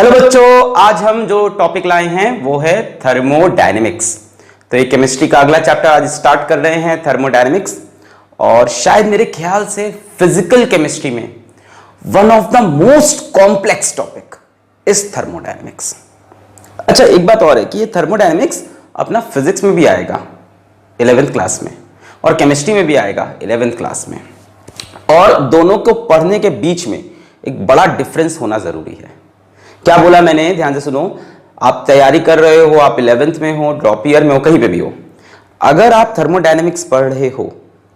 Hello बच्चों, आज हम जो टॉपिक लाए हैं वो है थर्मोडायनेमिक्स। तो ये केमिस्ट्री का अगला चैप्टर आज स्टार्ट कर रहे हैं, थर्मोडायनेमिक्स। और शायद मेरे ख्याल से फिजिकल केमिस्ट्री में one of the most complex topic is thermodynamics. अच्छा, एक बात और है कि ये थर्मोडायनेमिक्स अपना फिजिक्स में भी आएगा 11th क्लास में, और केमिस्ट्री में भी आएगा 11th क्लास में। और दोनों को पढ़ने के बीच में एक बड़ा डिफरेंस होना जरूरी है। क्या बोला मैंने, ध्यान से सुनो। आप तैयारी कर रहे हो, आप 11th में हो, ड्रॉप ईयर में हो, कहीं पे भी हो, अगर आप थर्मोडायनेमिक्स पढ़ रहे हो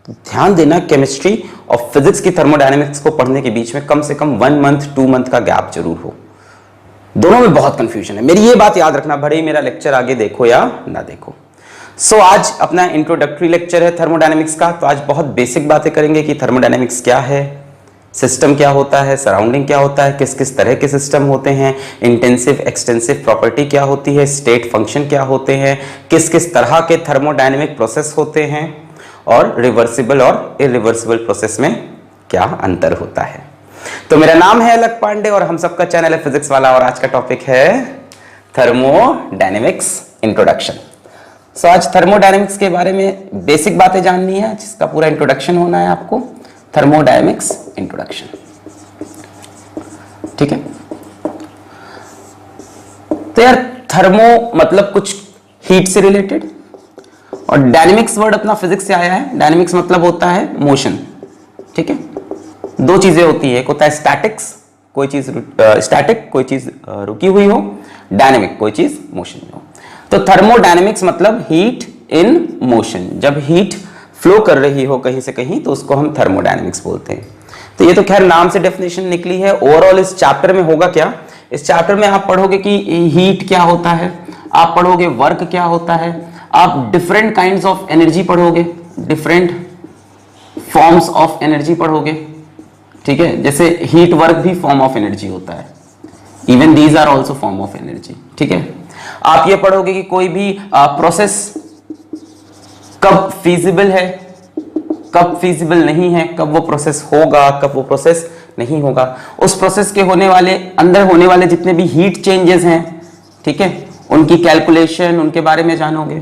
तो ध्यान देना, केमिस्ट्री और फिजिक्स की थर्मोडायनेमिक्स को पढ़ने के बीच में कम से कम 1 मंथ 2 मंथ का गैप जरूर हो। दोनों में बहुत कंफ्यूजन है, मेरी ये बात याद रखना, भले ही मेरा लेक्चर आगे देखो या ना देखो। सो आज अपना इंट्रोडक्टरी लेक्चर है थर्मोडायनेमिक्स का। तो आज बहुत बेसिक बातें करेंगे कि थर्मोडायनेमिक्स क्या है, सिस्टम क्या होता है, सराउंडिंग क्या होता है, किस किस तरह के सिस्टम होते हैं, इंटेंसिव एक्सटेंसिव प्रॉपर्टी क्या होती है, स्टेट फंक्शन क्या होते हैं, किस किस तरह के थर्मोडायनेमिक प्रोसेस होते हैं, और रिवर्सिबल और इरिवर्सिबल प्रोसेस में क्या अंतर होता है। तो मेरा नाम है अलक पांडे और हम सबका चैनल है फिजिक्स वाला, और आज का टॉपिक है थर्मोडायनेमिक्स इंट्रोडक्शन। सो आज थर्मोडायनेमिक्स के बारे में बेसिक बातें जाननी है, जिसका पूरा इंट्रोडक्शन होना है आपको। थर्मोडायनेमिक्स इंट्रोडक्शन, ठीक है। तो यार, थर्मो मतलब कुछ हीट से रिलेटेड, और डायनेमिक्स वर्ड अपना फिजिक्स से आया है। डायनेमिक्स मतलब होता है मोशन, ठीक है। दो चीजें होती है, एक होता है स्टैटिक्स, कोई चीज स्टैटिक, कोई चीज रुकी हुई हो, डायनेमिक कोई चीज मोशन में हो। तो थर्मोडायनेमिक्स मतलब हीट इन मोशन। जब हीट फ्लो कर रही हो कहीं से कहीं तो उसको हम थर्मोडायनेमिक्स बोलते हैं। तो ये तो खैर नाम से डेफिनेशन निकली है। ओवरऑल इस चैप्टर में होगा क्या, इस चैप्टर में आप पढ़ोगे कि हीट क्या होता है, आप पढ़ोगे वर्क क्या होता है, आप डिफरेंट काइंड्स ऑफ एनर्जी पढ़ोगे, डिफरेंट फॉर्म्स ऑफ एनर्जी पढ़ोगे, ठीक है। जैसे हीट वर्क भी फॉर्म ऑफ एनर्जी होता है, even these are also form of energy, ठीक है। आप ये पढ़ोगे कि कोई भी प्रोसेस कब फीजिबल है, कब फीजिबल नहीं है, कब वो प्रोसेस होगा, कब वो प्रोसेस नहीं होगा। उस प्रोसेस के होने वाले, अंदर होने वाले जितने भी हीट चेंजेस हैं, ठीक है, उनकी कैलकुलेशन, उनके बारे में जानोगे।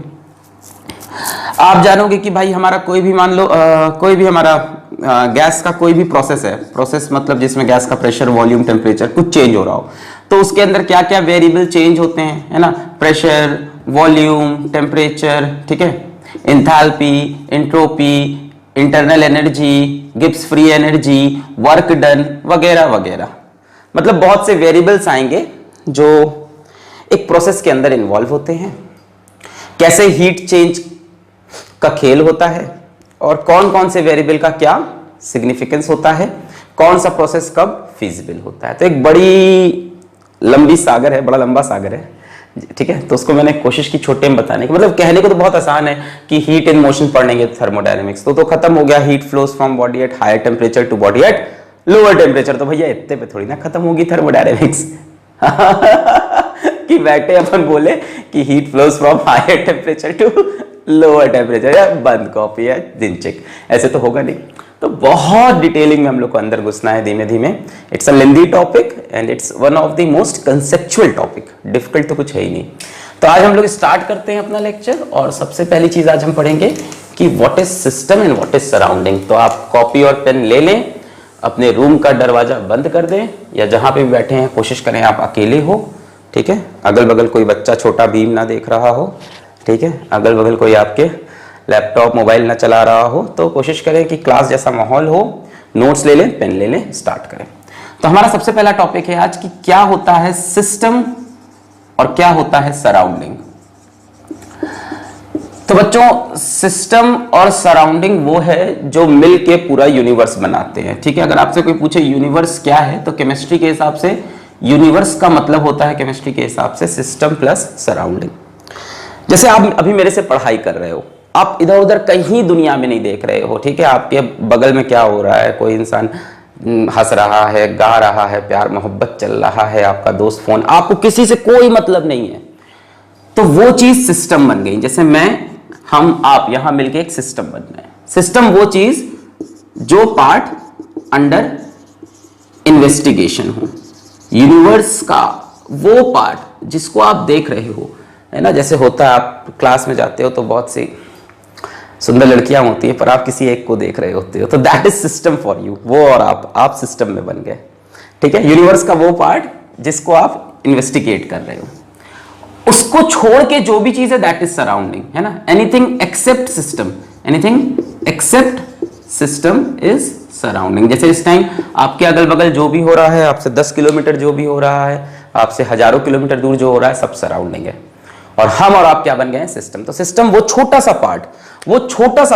आप जानोगे कि भाई हमारा कोई भी, मान लो कोई भी हमारा गैस का कोई भी प्रोसेस है, प्रोसेस मतलब जिसमें गैस का प्रेशर, वॉल्यूम, टेम्परेचर कुछ चेंज हो रहा हो, तो उसके अंदर क्या क्या वेरिएबल चेंज होते हैं, है ना। प्रेशर, वॉल्यूम, टेम्परेचर, ठीक है, enthalpy, entropy, internal energy, Gibbs free energy, work done, वगैरह वगैरह। मतलब बहुत से वेरिएबल्स आएंगे जो एक प्रोसेस के अंदर इन्वॉल्व होते हैं, कैसे हीट चेंज का खेल होता है, और कौन कौन से वेरिएबल का क्या सिग्निफिकेंस होता है, कौन सा प्रोसेस कब फीजिबल होता है। तो एक बड़ी लंबी सागर है, बड़ा लंबा सागर है, ठीक है। तो उसको मैंने कोशिश की छोटे में बताने की, मतलब कहने को तो बहुत आसान है कि हीट इन मोशन पढ़ेंगे थर्मोडायनेमिक्स तो खत्म हो गया। Heat flows from body at higher temperature to body at lower temperature. तो भैया इतने पे थोड़ी ना खत्म होगी थर्मोडायनेमिक्स कि बैठे अपन बोले कि heat flows from higher temperature to lower temperature, या बंद कॉपी या दिन चेक, ऐसे तो होगा नहीं। तो बहुत डिटेलिंग में हम लोग को अंदर घुसना है धीमे धीमे। It's a lengthy topic and it's one of the most conceptual topic. Difficult तो कुछ है ही नहीं। तो आज हम लोग स्टार्ट करते हैं अपना लेक्चर, और सबसे पहली चीज आज हम पढ़ेंगे कि what is system and what is surrounding. तो आप कॉपी और पेन ले लें, अपने रूम का दरवाजा बंद कर दें, या जहां पे भी बैठे हैं कोशिश करें आप अकेले हो, ठीक है। अगल बगल कोई बच्चा छोटा भीम ना देख रहा हो, ठीक है। अगल बगल कोई आपके लैपटॉप मोबाइल ना चला रहा हो। तो कोशिश करें कि क्लास जैसा माहौल हो। नोट्स ले लें, पेन ले लें, स्टार्ट करें। तो हमारा सबसे पहला टॉपिक है आज कि क्या होता है सिस्टम और क्या होता है सराउंडिंग। तो बच्चों, सिस्टम और सराउंडिंग वो है जो मिल के पूरा यूनिवर्स बनाते हैं, ठीक है। अगर आपसे कोई पूछे यूनिवर्स क्या है, तो केमिस्ट्री के हिसाब से यूनिवर्स का मतलब होता है, केमिस्ट्री के हिसाब से, सिस्टम प्लस सराउंडिंग। जैसे आप अभी मेरे से पढ़ाई कर रहे हो, आप इधर उधर कहीं दुनिया में नहीं देख रहे हो, ठीक है। आपके बगल में क्या हो रहा है, कोई इंसान हंस रहा है, गा रहा है, प्यार मोहब्बत चल रहा है, आपका दोस्त फोन, आपको किसी से कोई मतलब नहीं है। तो वो चीज सिस्टम बन गई। जैसे मैं, हम, आप यहां मिलके एक सिस्टम बन गए। सिस्टम वो चीज जो पार्ट अंडर इन्वेस्टिगेशन हो, यूनिवर्स का वो पार्ट जिसको आप देख रहे हो, है ना, जैसे होता है आप क्लास में जाते हो तो बहुत सी सुंदर लड़कियां होती है पर आप किसी एक को देख रहे होते हो, तो that is system for you. वो और आप सिस्टम में बन गए, ठीक है। यूनिवर्स का वो पार्ट जिसको आप इन्वेस्टिगेट कर रहे हो, उसको छोड़ के जो भी चीज है दैट इज सराउंडिंग, है ना। Anything accept system, anything accept system is surrounding. जैसे इस टाइम आपके अगल बगल जो भी हो रहा है, आपसे 10 किलोमीटर जो भी हो रहा है, आपसे हजारों किलोमीटर दूर जो हो रहा है, सब सराउंडिंग है। और हम और आप क्या बन गए हैं? सिस्टम। तो सिस्टम वो छोटा सा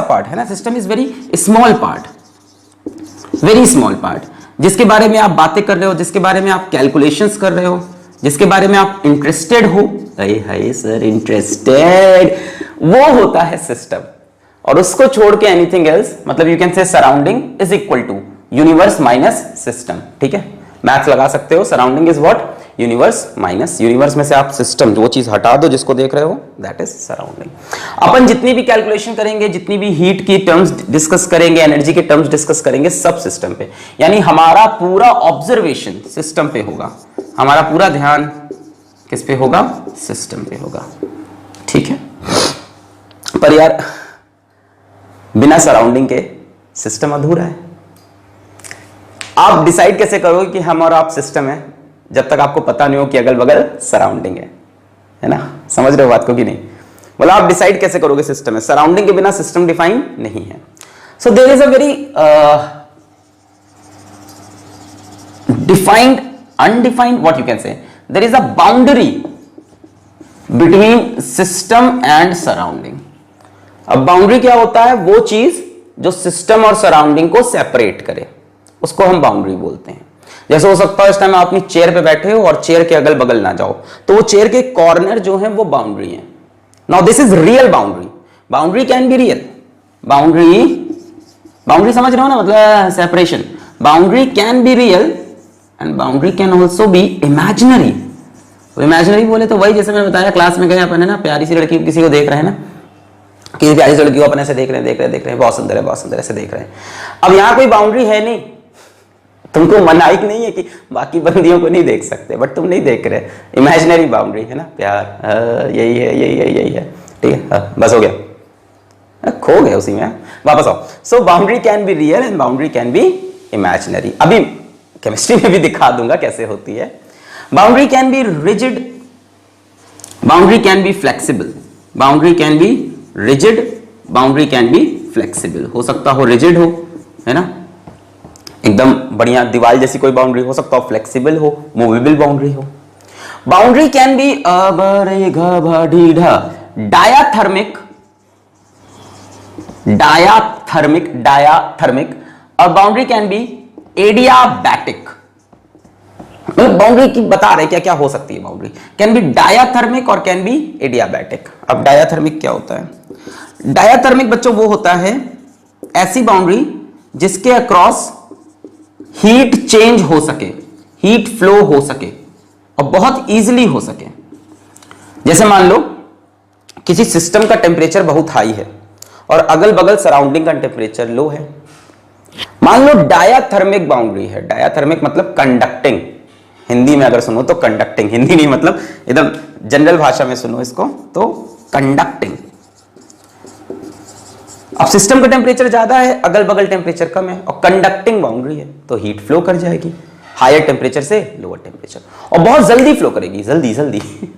पार्ट है ना। System is very small part, very small part, जिसके बारे में आप बातें कर रहे हो, जिसके बारे में आप कैलकुलेशंस कर रहे हो, जिसके बारे में आप इंटरेस्टेड हो। हाय सर, इंटरेस्टेड, वो होता है सिस्टम। और उसको छोड़ के एनीथिंग एल्स, मतलब you can say surrounding is equal to universe minus system, ठीक है। मैथ लगा सकते हो, surrounding is what? Universe minus, universe में से आप सिस्टम, वो चीज हटा दो जिसको देख रहे हो, दैट इज सराउंडिंग। अपन जितनी भी कैलकुलेशन करेंगे, जितनी भी हीट की टर्म्स डिस्कस करेंगे, एनर्जी के टर्म्स डिस्कस करेंगे, सब सिस्टम पे, यानी हमारा पूरा ऑब्जर्वेशन सिस्टम पे होगा, हमारा पूरा ध्यान किस पे होगा? सिस्टम पे होगा, ठीक है। पर यार बिना सराउंडिंग के सिस्टम अधूरा है। आप डिसाइड कैसे करोगे कि हम और आप सिस्टम है, जब तक आपको पता नहीं हो कि अगल बगल सराउंडिंग है ना। समझ रहे हो बात को कि नहीं? बोला आप डिसाइड कैसे करोगे सिस्टम है? सराउंडिंग के बिना सिस्टम डिफाइन नहीं है। So there is a very defined, undefined, what you can say, there is a boundary between system and surrounding. अब बाउंड्री क्या होता है? वो चीज जो सिस्टम और सराउंडिंग को सेपरेट करे, उसको हम बाउंड्री बोलते हैं। जैसे हो सकता है इस टाइम आप अपनी चेयर पे बैठे हो और चेयर के अगल बगल ना जाओ, तो वो चेयर के कॉर्नर जो है वो बाउंड्री है। Now this is real boundary. Boundary can be real, boundary समझ रहे हो ना, मतलब separation. Boundary can be real and boundary can also be imaginary. Imaginary बोले तो वही, जैसे मैंने बताया क्लास में गए अपन, है ना, प्यारी सी लड़की किसी को देख रहे हैं ना, किसी प्यारी सी लड़की को अपन ऐसे देख रहे हैं, बहुत सुंदर है, ऐसे देख रहे हैं। अब यहां कोई बाउंड्री है नहीं, तुमको मनाई नहीं है कि बाकी बंदियों को नहीं देख सकते, बट तुम नहीं देख रहे, इमेजिनरी बाउंड्री है ना। प्यार यही है, ठीक है, बस हो गया, खो गए उसी में, वापस आओ। So boundary can be real and boundary can be imaginary. अभी केमिस्ट्री में भी दिखा दूंगा कैसे होती है। Boundary can be rigid, boundary can be flexible, boundary can be rigid, boundary can be flexible. हो सकता हो रिजिड हो, है ना, एकदम बढ़िया दीवार जैसी कोई बाउंड्री, हो सकता हो फ्लेक्सिबल हो, मूवेबल बाउंड्री हो। बाउंड्री कैन बी डायाथर्मिक, और boundary can B adiabatic. Boundary की बता रहे क्या क्या हो सकती है। बाउंड्री कैन बी डायाथर्मिक और कैन बी एडियाबैटिक। अब डायाथर्मिक क्या होता है? डायाथर्मिक बच्चों वो होता है ऐसी बाउंड्री जिसके अक्रॉस हीट चेंज हो सके, हीट फ्लो हो सके और बहुत इजीली हो सके। जैसे मान लो किसी सिस्टम का टेम्परेचर बहुत हाई है और अगल बगल सराउंडिंग का टेम्परेचर लो है। मान लो डायाथर्मिक बाउंड्री है। डायाथर्मिक मतलब कंडक्टिंग, हिंदी में अगर सुनो तो कंडक्टिंग, हिंदी नहीं मतलब एकदम जनरल भाषा में सुनो इसको तो कंडक्टिंग। अब सिस्टम का टेम्परेचर ज्यादा है, अगल बगल टेम्परेचर कम है और कंडक्टिंग बाउंड्री है, तो हीट फ्लो कर जाएगी हायर टेम्परेचर से लोअर टेम्परेचर, और बहुत जल्दी फ्लो करेगी, जल्दी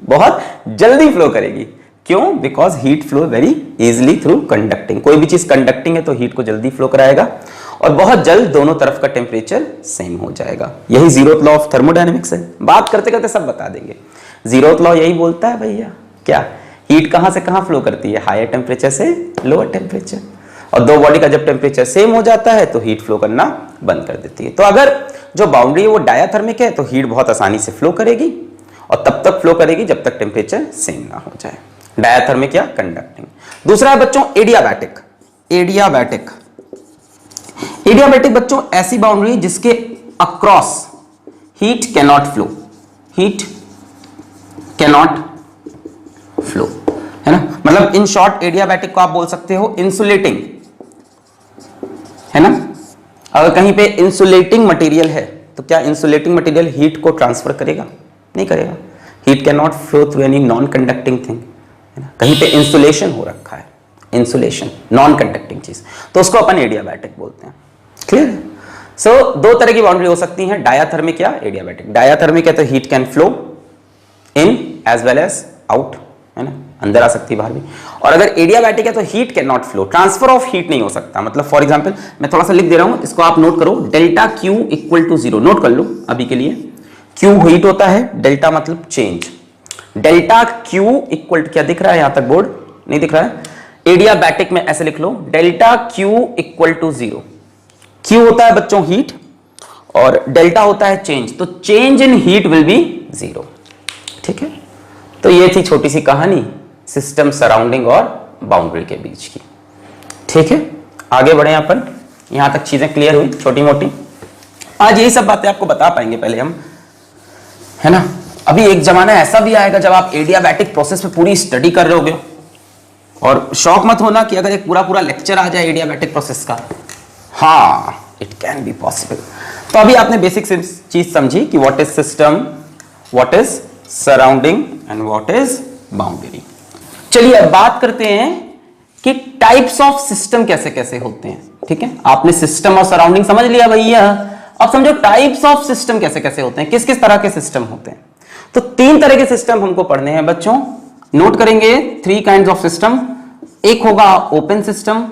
बहुत जल्दी फ्लो करेगी। क्यों? Because heat flow very easily through conducting. कोई भी चीज कंडक्टिंग है तो हीट को जल्दी फ्लो कराएगा और बहुत जल्द दोनों तरफ का टेम्परेचर सेम हो जाएगा। यही जीरोथ लॉ ऑफ थर्मोडायनेमिक्स है। बात करते करते सब बता देंगे। जीरोथ लॉ यही बोलता है भैया, क्या हीट कहां से कहां फ्लो करती है? हायर टेम्परेचर से लोअर टेम्परेचर। और दो बॉडी का जब टेम्परेचर सेम हो जाता है तो हीट फ्लो करना बंद कर देती है। तो अगर जो बाउंड्री है वो डायाथर्मिक है तो हीट बहुत आसानी से फ्लो करेगी और तब तक फ्लो करेगी जब तक टेम्परेचर सेम ना हो जाए। डायाथर्मिक या कंडक्टिंग। दूसरा है बच्चों एडियाबैटिक। एडियाबैटिक बच्चों ऐसी बाउंड्री जिसके across heat cannot flow, heat cannot flow, है ना। मतलब इन शॉर्ट एडियाबैटिक को आप बोल सकते हो इंसुलेटिंग, है ना। अगर कहीं पे इंसुलेटिंग मटेरियल है तो क्या इंसुलेटिंग मटेरियल हीट को ट्रांसफर करेगा? नहीं करेगा। Heat can not flow through any non conducting thing, है ना, कहीं पे इंसुलेशन हो रखा है, इंसुलेशन नॉन कंडक्टिंग चीज, तो उसको अपन एडियाबैटिक बोलते हैं। क्लियर? सो दो तरह की बाउंड्री हो सकती हैं, डायाथर्मिक या एडियाबैटिक। डायाथर्मिक है तो heat can flow in as well as out, है ना, अंदर आ सकती है बाहर भी। और अगर एडियाबैटिक है तो heat can not flow, transfer of heat नहीं हो सकता। मतलब फॉर एग्जांपल मैं थोड़ा सा लिख दे रहा हूं, इसको आप नोट करो, delta Q equal to 0, note कर लो अभी के लिए। क्यू हीट होता है, डेल्टा मतलब चेंज, डेल्टा क्यू इक्वल, क्या दिख रहा है यहां तक बोर्ड? नहीं दिख रहा है। एडियाबैटिक में ऐसे लिख लो, delta Q equal to 0। Q होता है बच्चों हीट और डेल्टा होता है चेंज, तो change in heat will be 0। ठीक है, तो ये थी छोटी सी कहानी सिस्टम, सराउंडिंग और बाउंड्री के बीच की। ठीक है, आगे बढ़े अपन, यहां तक चीजें क्लियर हुई छोटी मोटी। आज यही सब बातें आपको बता पाएंगे पहले हम, है ना। अभी एक जमाना ऐसा भी आएगा जब आप एडियाबैटिक प्रोसेस पे पूरी स्टडी कर रहे होगे, और शौक मत होना कि अगर एक पूरा पूरा लेक्चर आ जाए एडियाबैटिक प्रोसेस का, हाँ इट कैन बी पॉसिबल। तो अभी आपने बेसिक चीज समझी कि what is system, what is surrounding and what is boundary. चलिए अब बात करते हैं कि टाइप्स ऑफ सिस्टम कैसे कैसे होते हैं। ठीक है, आपने सिस्टम और सराउंडिंग समझ लिया भैया, अब समझो टाइप्स ऑफ सिस्टम कैसे कैसे होते हैं, किस किस तरह के सिस्टम होते हैं। तो 3 तरह के सिस्टम हमको पढ़ने हैं बच्चों, नोट करेंगे 3 काइंड्स ऑफ सिस्टम। एक होगा ओपन सिस्टम,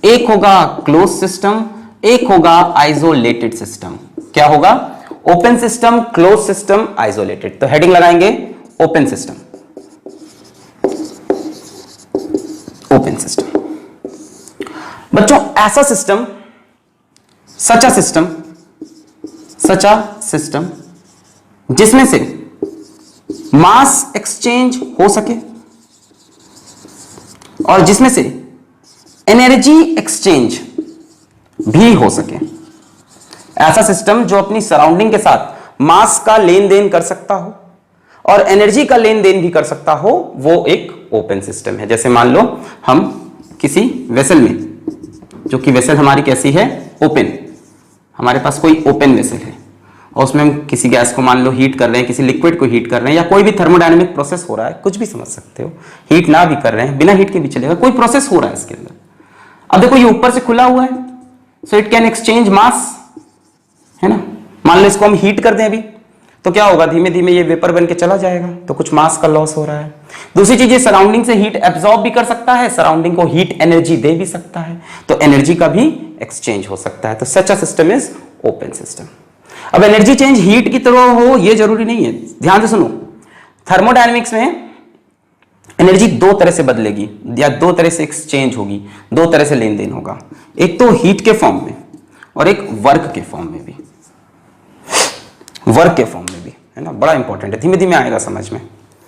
एक होगा क्लोज सिस्टम, एक होगा आइसोलेटेड सिस्टम। क्या होगा? Open system, close system, isolated. तो हेडिंग लगाएंगे ओपन सिस्टम, ओपन सिस्टम। बच्चों ऐसा सिस्टम, सच अ सिस्टम जिसमें से मास एक्सचेंज हो सके और जिसमें से एनर्जी एक्सचेंज भी हो सके। ऐसा सिस्टम जो अपनी सराउंडिंग के साथ मास का लेन देन कर सकता हो और एनर्जी का लेन देन भी कर सकता हो, वो एक ओपन सिस्टम है। जैसे मान लो हम किसी वेसल में, जो कि वेसल हमारी कैसी है? ओपन। हमारे पास कोई ओपन वेसल है और उसमें हम किसी गैस को मान लो हीट कर रहे हैं, किसी लिक्विड को हीट कर रहे हैं, या कोई भी थर्मोडायनेमिक प्रोसेस हो रहा है, कुछ भी समझ सकते हो, हीट ना भी कर रहे हैं, बिना हीट के भी चलेगा, कोई प्रोसेस हो रहा है इसके अंदर। अब देखो ये ऊपर से खुला हुआ है, सो इट कैन एक्सचेंज मास, है ना। मान लो इसको हम हीट कर दें अभी, तो क्या होगा? धीमे धीमे ये वेपर बन के चला जाएगा, तो कुछ मास का लॉस हो रहा है। दूसरी चीज, ये सराउंडिंग से हीट एब्जॉर्ब भी कर सकता है, सराउंडिंग को हीट एनर्जी दे भी सकता है, तो एनर्जी का भी एक्सचेंज हो सकता है। तो such a system is open system. अब एनर्जी चेंज हीट की तरह हो ये जरूरी नहीं है, ध्यान से सुनो। थर्मोडायनेमिक्स में एनर्जी 2 तरह से बदलेगी या 2 तरह से एक्सचेंज होगी, 2 तरह से लेन देन होगा। एक तो हीट के फॉर्म में और एक वर्क के फॉर्म में भी, वर्क के फॉर्म में भी, है ना, बड़ा इंपॉर्टेंट है, धीमे धीमे आएगा समझ में,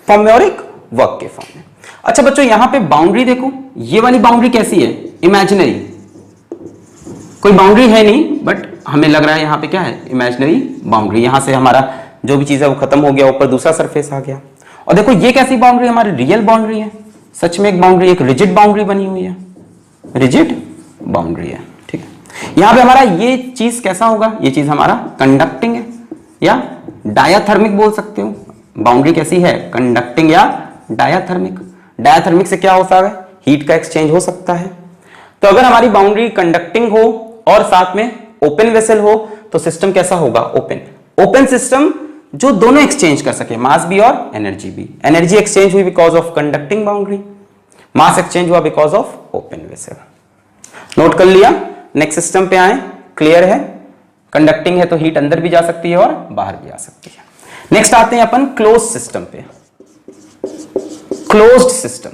फॉर्म में और एक वर्क के फॉर्म में। अच्छा बच्चों यहां पे बाउंड्री देखो, ये वाली बाउंड्री कैसी है? इमेजिनरी, कोई बाउंड्री है नहीं, बट हमें लग रहा है यहां पे क्या है? Imaginary boundary. यहां से हमारा जो भी चीज है वो खत्म हो गया, ऊपर दूसरा सरफेस आ गया। और देखो ये कैसी बाउंड्री? हमारी रियल बाउंड्री है, सच में एक बाउंड्री, एक रिजिड बाउंड्री बनी हुई है, रिजिड बाउंड्री है। ठीक है, यहां पे हमारा ये चीज कैसा होगा? ये चीज हमारा कंडक्टिंग है या डायाथर्मिक बोल सकते हो। बाउंड्री कैसी है? कंडक्टिंग या डायाथर्मिक। डायाथर्मिक से क्या होता है? हीट का एक्सचेंज हो सकता है। तो अगर हमारी बाउंड्री कंडक्टिंग हो और साथ में ओपन वेसल हो तो सिस्टम कैसा होगा? ओपन। ओपन सिस्टम जो दोनों एक्सचेंज कर सके, मास भी और एनर्जी भी। एनर्जी एक्सचेंज हुई because of conducting boundary, mass exchange हुआ because of open vessel. Note कर लिया? नेक्स्ट सिस्टम पे आए, क्लियर है? कंडक्टिंग है तो हीट अंदर भी जा सकती है और बाहर भी आ सकती है। नेक्स्ट आते हैं अपन क्लोज सिस्टम पे। Closed system.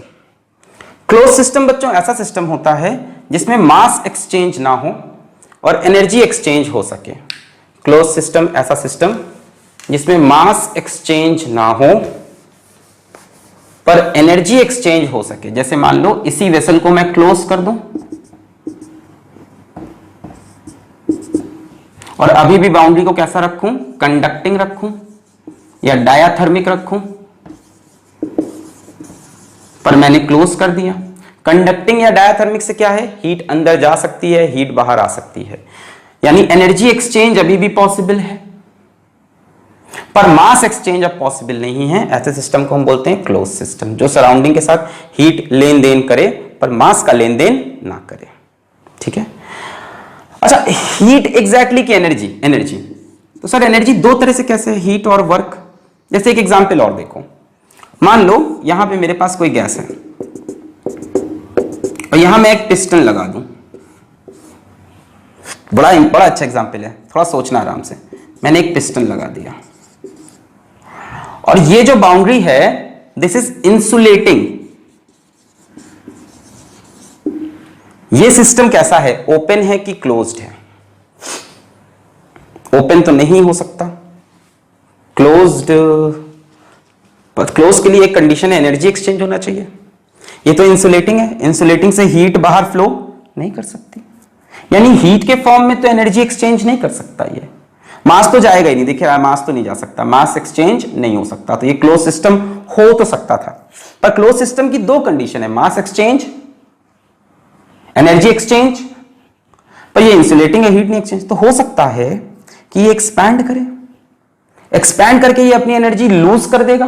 क्लोज सिस्टम बच्चों ऐसा सिस्टम होता है जिसमें मास एक्सचेंज ना हो और एनर्जी एक्सचेंज हो सके। क्लोज सिस्टम ऐसा सिस्टम जिसमें मास एक्सचेंज ना हो पर एनर्जी एक्सचेंज हो सके। जैसे मान लो इसी वेसल को मैं क्लोज कर दूं और अभी भी बाउंड्री को कैसा रखूं? कंडक्टिंग रखूं या डायाथर्मिक रखूं, पर मैंने क्लोज कर दिया। कंडक्टिंग या डायाथर्मिक से क्या है? हीट अंदर जा सकती है, हीट बाहर आ सकती है, यानी एनर्जी एक्सचेंज अभी भी पॉसिबल है। पर मास एक्सचेंज अब पॉसिबल नहीं है। ऐसे सिस्टम को हम बोलते हैं क्लोज सिस्टम, जो सराउंडिंग के साथ हीट लेन देन करे पर मास का लेन देन ना करे। ठीक है। अच्छा, हीट एग्जैक्टली की एनर्जी तो सर एनर्जी दो तरह से कैसे है, हीट और वर्क। जैसे एक एग्जांपल और देखो, मान लो यहां पे मेरे पास कोई गैस है और यहां मैं एक पिस्टन लगा दूं। बड़ा अच्छा एग्जांपल है, थोड़ा सोचना आराम से। मैंने एक पिस्टन लगा दिया और ये जो बाउंड्री है दिस इज इंसुलेटिंग। ये सिस्टम कैसा है, ओपन है कि क्लोज्ड है? ओपन तो नहीं हो सकता, क्लोज्ड, पर क्लोज के लिए एक कंडीशन है, एनर्जी एक्सचेंज होना चाहिए। ये तो इंसुलेटिंग है, इंसुलेटिंग से हीट बाहर फ्लो नहीं कर सकती, यानी हीट के फॉर्म में तो एनर्जी एक्सचेंज नहीं कर सकता। ये मास तो जाएगा ही नहीं, देखिए मास तो नहीं जा सकता, मास एक्सचेंज नहीं हो सकता। तो ये क्लोज सिस्टम हो तो सकता था, पर क्लोज सिस्टम की दो कंडीशन है, मास एक्सचेंज, एनर्जी एक्सचेंज। पर ये इंसुलेटिंग है, हीट नहीं एक्सचेंज। तो हो सकता है कि ये एक्सपैंड करे, एक्सपैंड करके ये अपनी एनर्जी लूज कर देगा।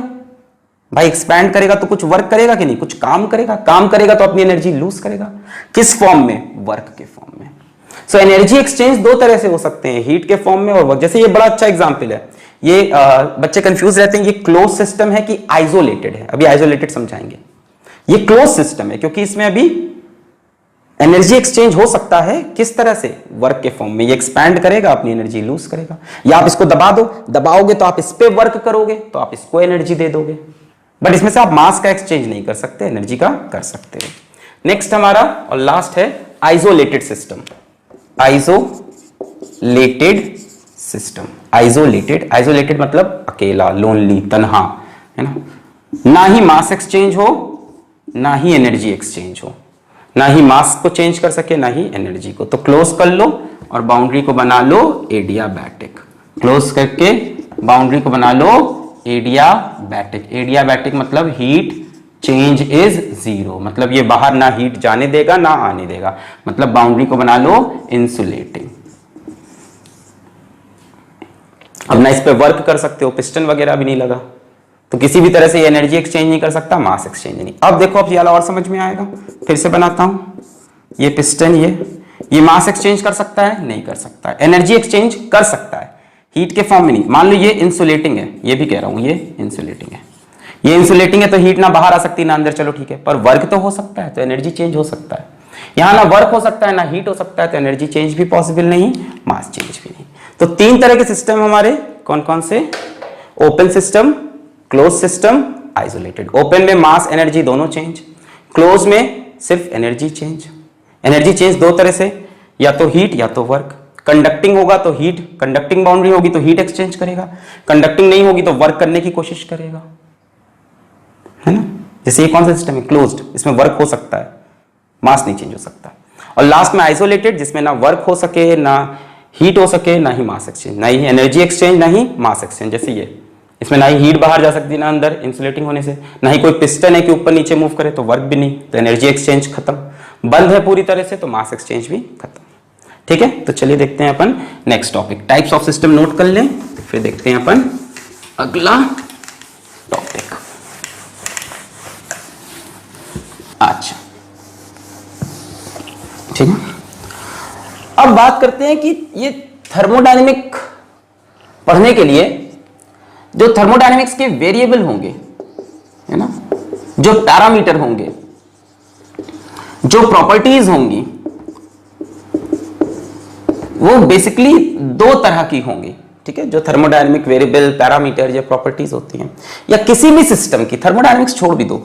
भाई एक्सपैंड करेगा तो कुछ वर्क करेगा कि नहीं, कुछ काम करेगा, काम करेगा तो अपनी एनर्जी लूज करेगा। किस फॉर्म में, वर्क के फॉर्म में। सो एनर्जी एक्सचेंज दो तरह से हो सकते हैं, हीट के फॉर्म में और वर्क। जैसे ये बड़ा अच्छा एग्जांपल है, ये बच्चे कंफ्यूज रहते हैं, ये क्लोज सिस्टम है कि आइसोलेटेड है। अभी आइसोलेटेड समझाएंगे। ये क्लोज सिस्टम है क्योंकि इसमें अभी एनर्जी एक्सचेंज हो सकता है। किस तरह से, वर्क के फॉर्म में। ये एक्सपैंड करेगा, अपनी एनर्जी लूज करेगा, या आप इसको दबा दो, दबाओगे तो आप इस पे वर्क करोगे तो आप इसको एनर्जी दे दोगे। बट इसमें से आप मास का एक्सचेंज नहीं कर सकते, एनर्जी का कर सकते हो। नेक्स्ट हमारा और लास्ट है isolated system. Isolated system, isolated मतलब अकेला, लोनली, तन्हा, है ना। ना ही मास एक्सचेंज हो, ना ही एनर्जी एक्सचेंज हो, ना ही मास को चेंज कर सके, ना ही एनर्जी को। तो क्लोज कर लो और बाउंड्री को बना लो एडियाबैटिक। क्लोज करके बाउंड्री को बना लो एडियाबैटिक। एडियाबैटिक मतलब हीट चेंज इज जीरो, मतलब ये बाहर ना हीट जाने देगा ना आने देगा, मतलब बाउंड्री को बना लो इंसुलेटिंग। अब ना इस पे वर्क कर सकते हो, पिस्टन वगैरह भी नहीं लगा, तो किसी भी तरह से एनर्जी एक्सचेंज नहीं कर सकता, मास एक्सचेंज नहीं। अब देखो, अब ये वाला और समझ में आएगा, फिर से बनाता हूं। ये पिस्टन, ये मास एक्सचेंज कर सकता है? नहीं कर सकता है। एनर्जी एक्सचेंज कर सकता है, हीट के फॉर्म में नहीं। मान लो ये इंसुलेटिंग है, ये भी कह रहा हूं ये इंसुलेटिंग है, ये इंसुलेटिंग है तो हीट ना बाहर आ सकती ना अंदर, चलो ठीक है। पर वर्क तो हो सकता है, तो एनर्जी चेंज हो सकता है। यहां ना वर्क हो सकता है ना हीट हो सकता है, तो एनर्जी चेंज भी पॉसिबल नहीं, मास चेंज भी नहीं। तो तीन तरह के सिस्टम हमारे कौन कौन से, open system, close system, isolated. Open में मास एनर्जी दोनों चेंज, क्लोज में सिर्फ एनर्जी चेंज। एनर्जी चेंज दो तरह से, या तो हीट या तो वर्क। कंडक्टिंग होगा तो हीट, कंडक्टिंग बाउंड्री होगी तो हीट एक्सचेंज करेगा, कंडक्टिंग नहीं होगी तो वर्क करने की कोशिश करेगा, है ना। जैसे ये कौन सा सिस्टम है, क्लोज्ड, इसमें वर्क हो सकता है, मास नहीं चेंज हो सकता। और लास्ट में आइसोलेटेड, जिसमें ना वर्क हो सके, ना हीट हो सके, ना ही मास एक्सचेंज, ना ही एनर्जी एक्सचेंज, ना ही मास एक्सचेंज। जैसे ये, इसमें ना ही हीट बाहर जा सकती ना अंदर, इंसुलेटिंग होने से, ना ही कोई पिस्टन है कि ऊपर नीचे मूव करे तो वर्क भी नहीं, तो एनर्जी एक्सचेंज खत्म। बंद है पूरी तरह से तो मास एक्सचेंज भी खत्म। ठीक है, तो चलिए देखते हैं अपन next topic. Types of system note कर लें, फिर देखते हैं अपन अगला टॉपिक। अच्छा ठीक है, अब बात करते हैं कि ये थर्मोडायनेमिक पढ़ने के लिए जो थर्मोडायनेमिक्स के वेरिएबल होंगे, है ना, जो पैरामीटर होंगे, जो प्रॉपर्टीज होंगी, वो बेसिकली दो तरह की होंगी। ठीक है, जो थर्मोडायनेमिक वेरिएबल, पैरामीटर, ये प्रॉपर्टीज होती हैं, या किसी भी सिस्टम की, थर्मोडायनेमिक्स छोड़ भी दो,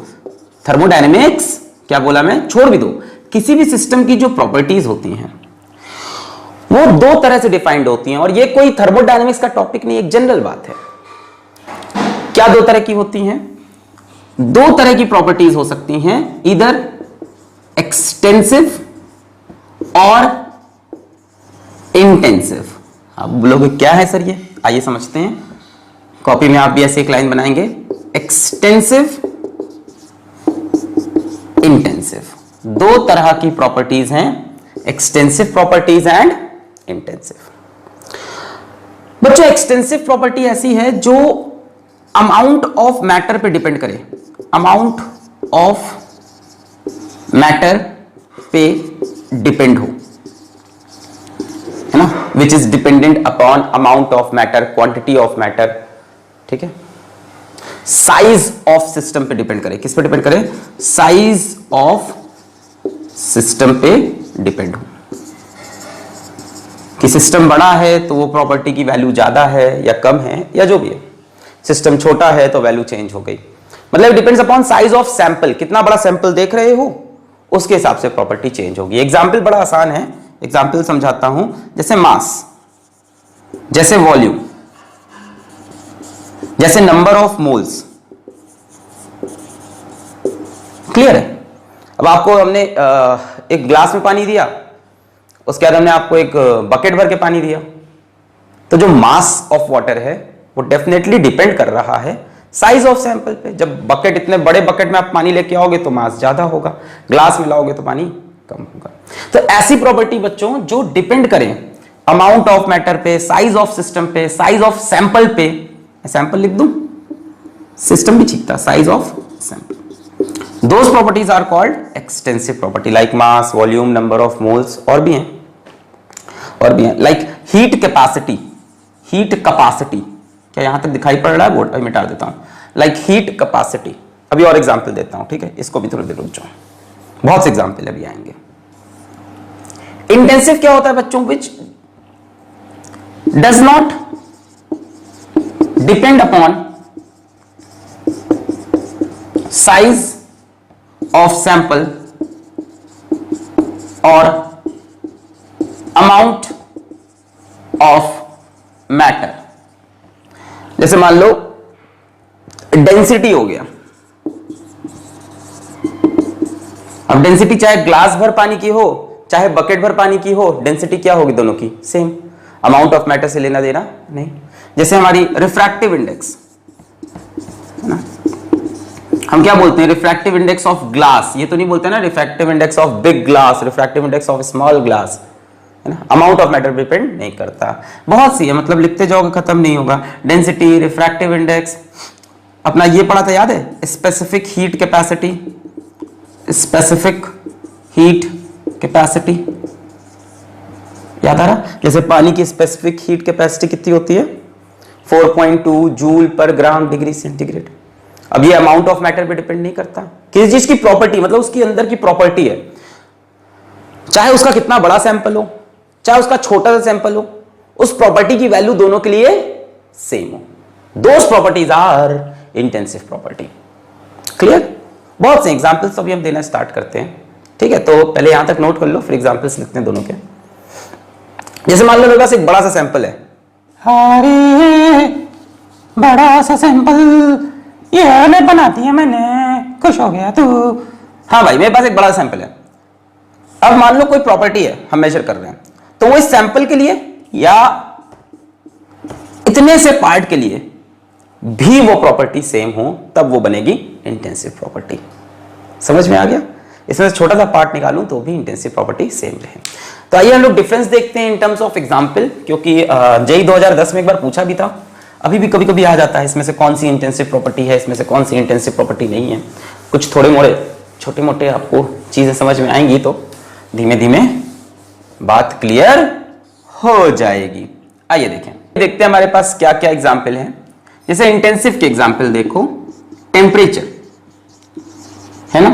थर्मोडायनेमिक्स क्या बोला मैं, छोड़ भी दो, किसी भी सिस्टम की जो प्रॉपर्टीज होती हैं वो दो तरह से डिफाइंड होती हैं। और ये कोई थर्मोडायनेमिक्स का टॉपिक नहीं, एक जनरल बात है। क्या दो तरह की होती हैं, दो तरह की प्रॉपर्टीज हो सकती हैं, इधर एक्सटेंसिव और इंटेंसिव। आप बोलोगे क्या है सर ये, आइए समझते हैं। कॉपी में आप भी ऐसे एक लाइन बनाएंगे, एक्सटेंसिव, इंटेंसिव। दो तरह की प्रॉपर्टीज हैं, एक्सटेंसिव प्रॉपर्टीज एंड इंटेंसिव। बच्चों एक्सटेंसिव प्रॉपर्टी ऐसी है जो अमाउंट ऑफ मैटर पे डिपेंड करे, अमाउंट ऑफ मैटर पे डिपेंड हो, है ना, which is dependent upon amount of matter, quantity of matter, ठीक है। साइज ऑफ सिस्टम पे डिपेंड करे, किस पे डिपेंड करे, साइज ऑफ सिस्टम पे डिपेंड हो, कि सिस्टम बड़ा है तो वो प्रॉपर्टी की वैल्यू ज्यादा है या कम है या जो भी है, सिस्टम छोटा है तो वैल्यू चेंज हो गई, मतलब depends upon size of sample, कितना बड़ा सैंपल देख रहे हो उसके हिसाब से प्रॉपर्टी चेंज होगी। एग्जांपल बड़ा आसान है, एग्जांपल समझाता हूं, जैसे मास, जैसे वॉल्यूम, जैसे नंबर ऑफ मोल्स, क्लियर है। अब आपको हमने एक ग्लास में पानी दिया, उसके बाद हमने आपको एक बकेट भर के पानी दिया, तो जो मास ऑफ वाटर है वो डेफिनेटली डिपेंड कर रहा है साइज ऑफ सैंपल पे। जब बकेट, इतने बड़े बकेट में आप पानी लेके आओगे तो मास ज्यादा होगा, ग्लास में लाओगे तो पानी कम होगा। तो ऐसी प्रॉपर्टी बच्चों जो डिपेंड करें अमाउंट ऑफ मैटर पे, साइज ऑफ सिस्टम पे, साइज ऑफ सैंपल पे, सैंपल लिख दूं, सिस्टम भी चीखता, size of sample, those properties are called extensive property like mass, volume, number of moles, और भी हैं like heat capacity, heat capacity, क्या यहां तक दिखाई पड़ रहा है बोर्ड, मिटा देता हूं, like heat capacity। अभी और एग्जांपल देता हूं, ठीक है, इसको भी थोड़ी देर रुक जाओ, बहुत से एग्जांपल अभी आएंगे। इंटेंसिव क्या होता है बच्चों, which does not depend upon size of sample or amount of matter। जैसे मान लो डेंसिटी हो गया, अब डेंसिटी चाहे ग्लास भर पानी की हो चाहे बकेट भर पानी की हो, डेंसिटी क्या होगी दोनों की, सेम, अमाउंट ऑफ मैटर से लेना देना नहीं। जैसे हमारी रिफ्रैक्टिव इंडेक्स है ना, हम क्या बोलते हैं, रिफ्रैक्टिव इंडेक्स ऑफ ग्लास, ये तो नहीं बोलते ना refractive index of big glass, refractive index of small glass, है ना, अमाउंट ऑफ मैटर डिपेंड नहीं करता। बहुत सी है, मतलब लिखते जाओगे खत्म नहीं होगा। डेंसिटी, रिफ्रैक्टिव इंडेक्स, अपना ये पढ़ा था याद है, specific heat capacity, specific heat capacity याद आ रहा, जैसे पानी की स्पेसिफिक हीट कैपेसिटी कितनी होती है, 4.2 जूल पर ग्राम डिग्री सेंटीग्रेड। अब ये अमाउंट ऑफ मैटर पे डिपेंड नहीं करता, किसी चीज की प्रॉपर्टी, मतलब उसकी अंदर की प्रॉपर्टी है, चाहे उसका कितना बड़ा सैंपल हो चाहे उसका छोटा सा सैंपल हो, उस प्रॉपर्टी की वैल्यू दोनों के लिए सेम हो। Those properties are intensive property. Clear? बहुत से एग्जांपल्स अभी हम देना स्टार्ट करते हैं, ठीक है, तो पहले यहां तक नोट कर लो, फिर एग्जांपल्स लिखते हैं दोनों के। जैसे मान लो मेरे पास एक बड़ा सा सैंपल है, अरे बड़ा सा सैंपल ये बना दिया मैंने, खुश हो गया तू। हाँ भाई, मेरे पास एक बड़ा सैंपल है। अब मान लो कोई प्रॉपर्टी है, हम मेजर कर रहे हैं, तो वो इस सैंपल के लिए या इतने से पार्ट के लिए भी वो प्रॉपर्टी सेम हो, तब वो बनेगी इंटेंसिव प्रॉपर्टी। समझ में आ गया? इसमें से छोटा सा पार्ट निकालूं तो भी इंटेंसिव प्रॉपर्टी सेम रहे। तो आइए हम लोग डिफरेंस देखते हैं इन टर्म्स ऑफ एग्जांपल, क्योंकि जेईई 2010 में एक बार पूछा भी था, अभी भी कभी कभी आ जाता है, इसमें से कौन सी इंटेंसिव प्रॉपर्टी है, इसमें से कौन सी इंटेंसिव प्रॉपर्टी नहीं है। कुछ थोड़े मोड़े छोटे मोटे आपको चीजें समझ में आएंगी तो धीमे धीमे बात क्लियर हो जाएगी। आइए देखते हैं हमारे पास क्या क्या एग्जाम्पल है। जैसे इंटेंसिव के एग्जाम्पल देखो, टेम्परेचर है ना,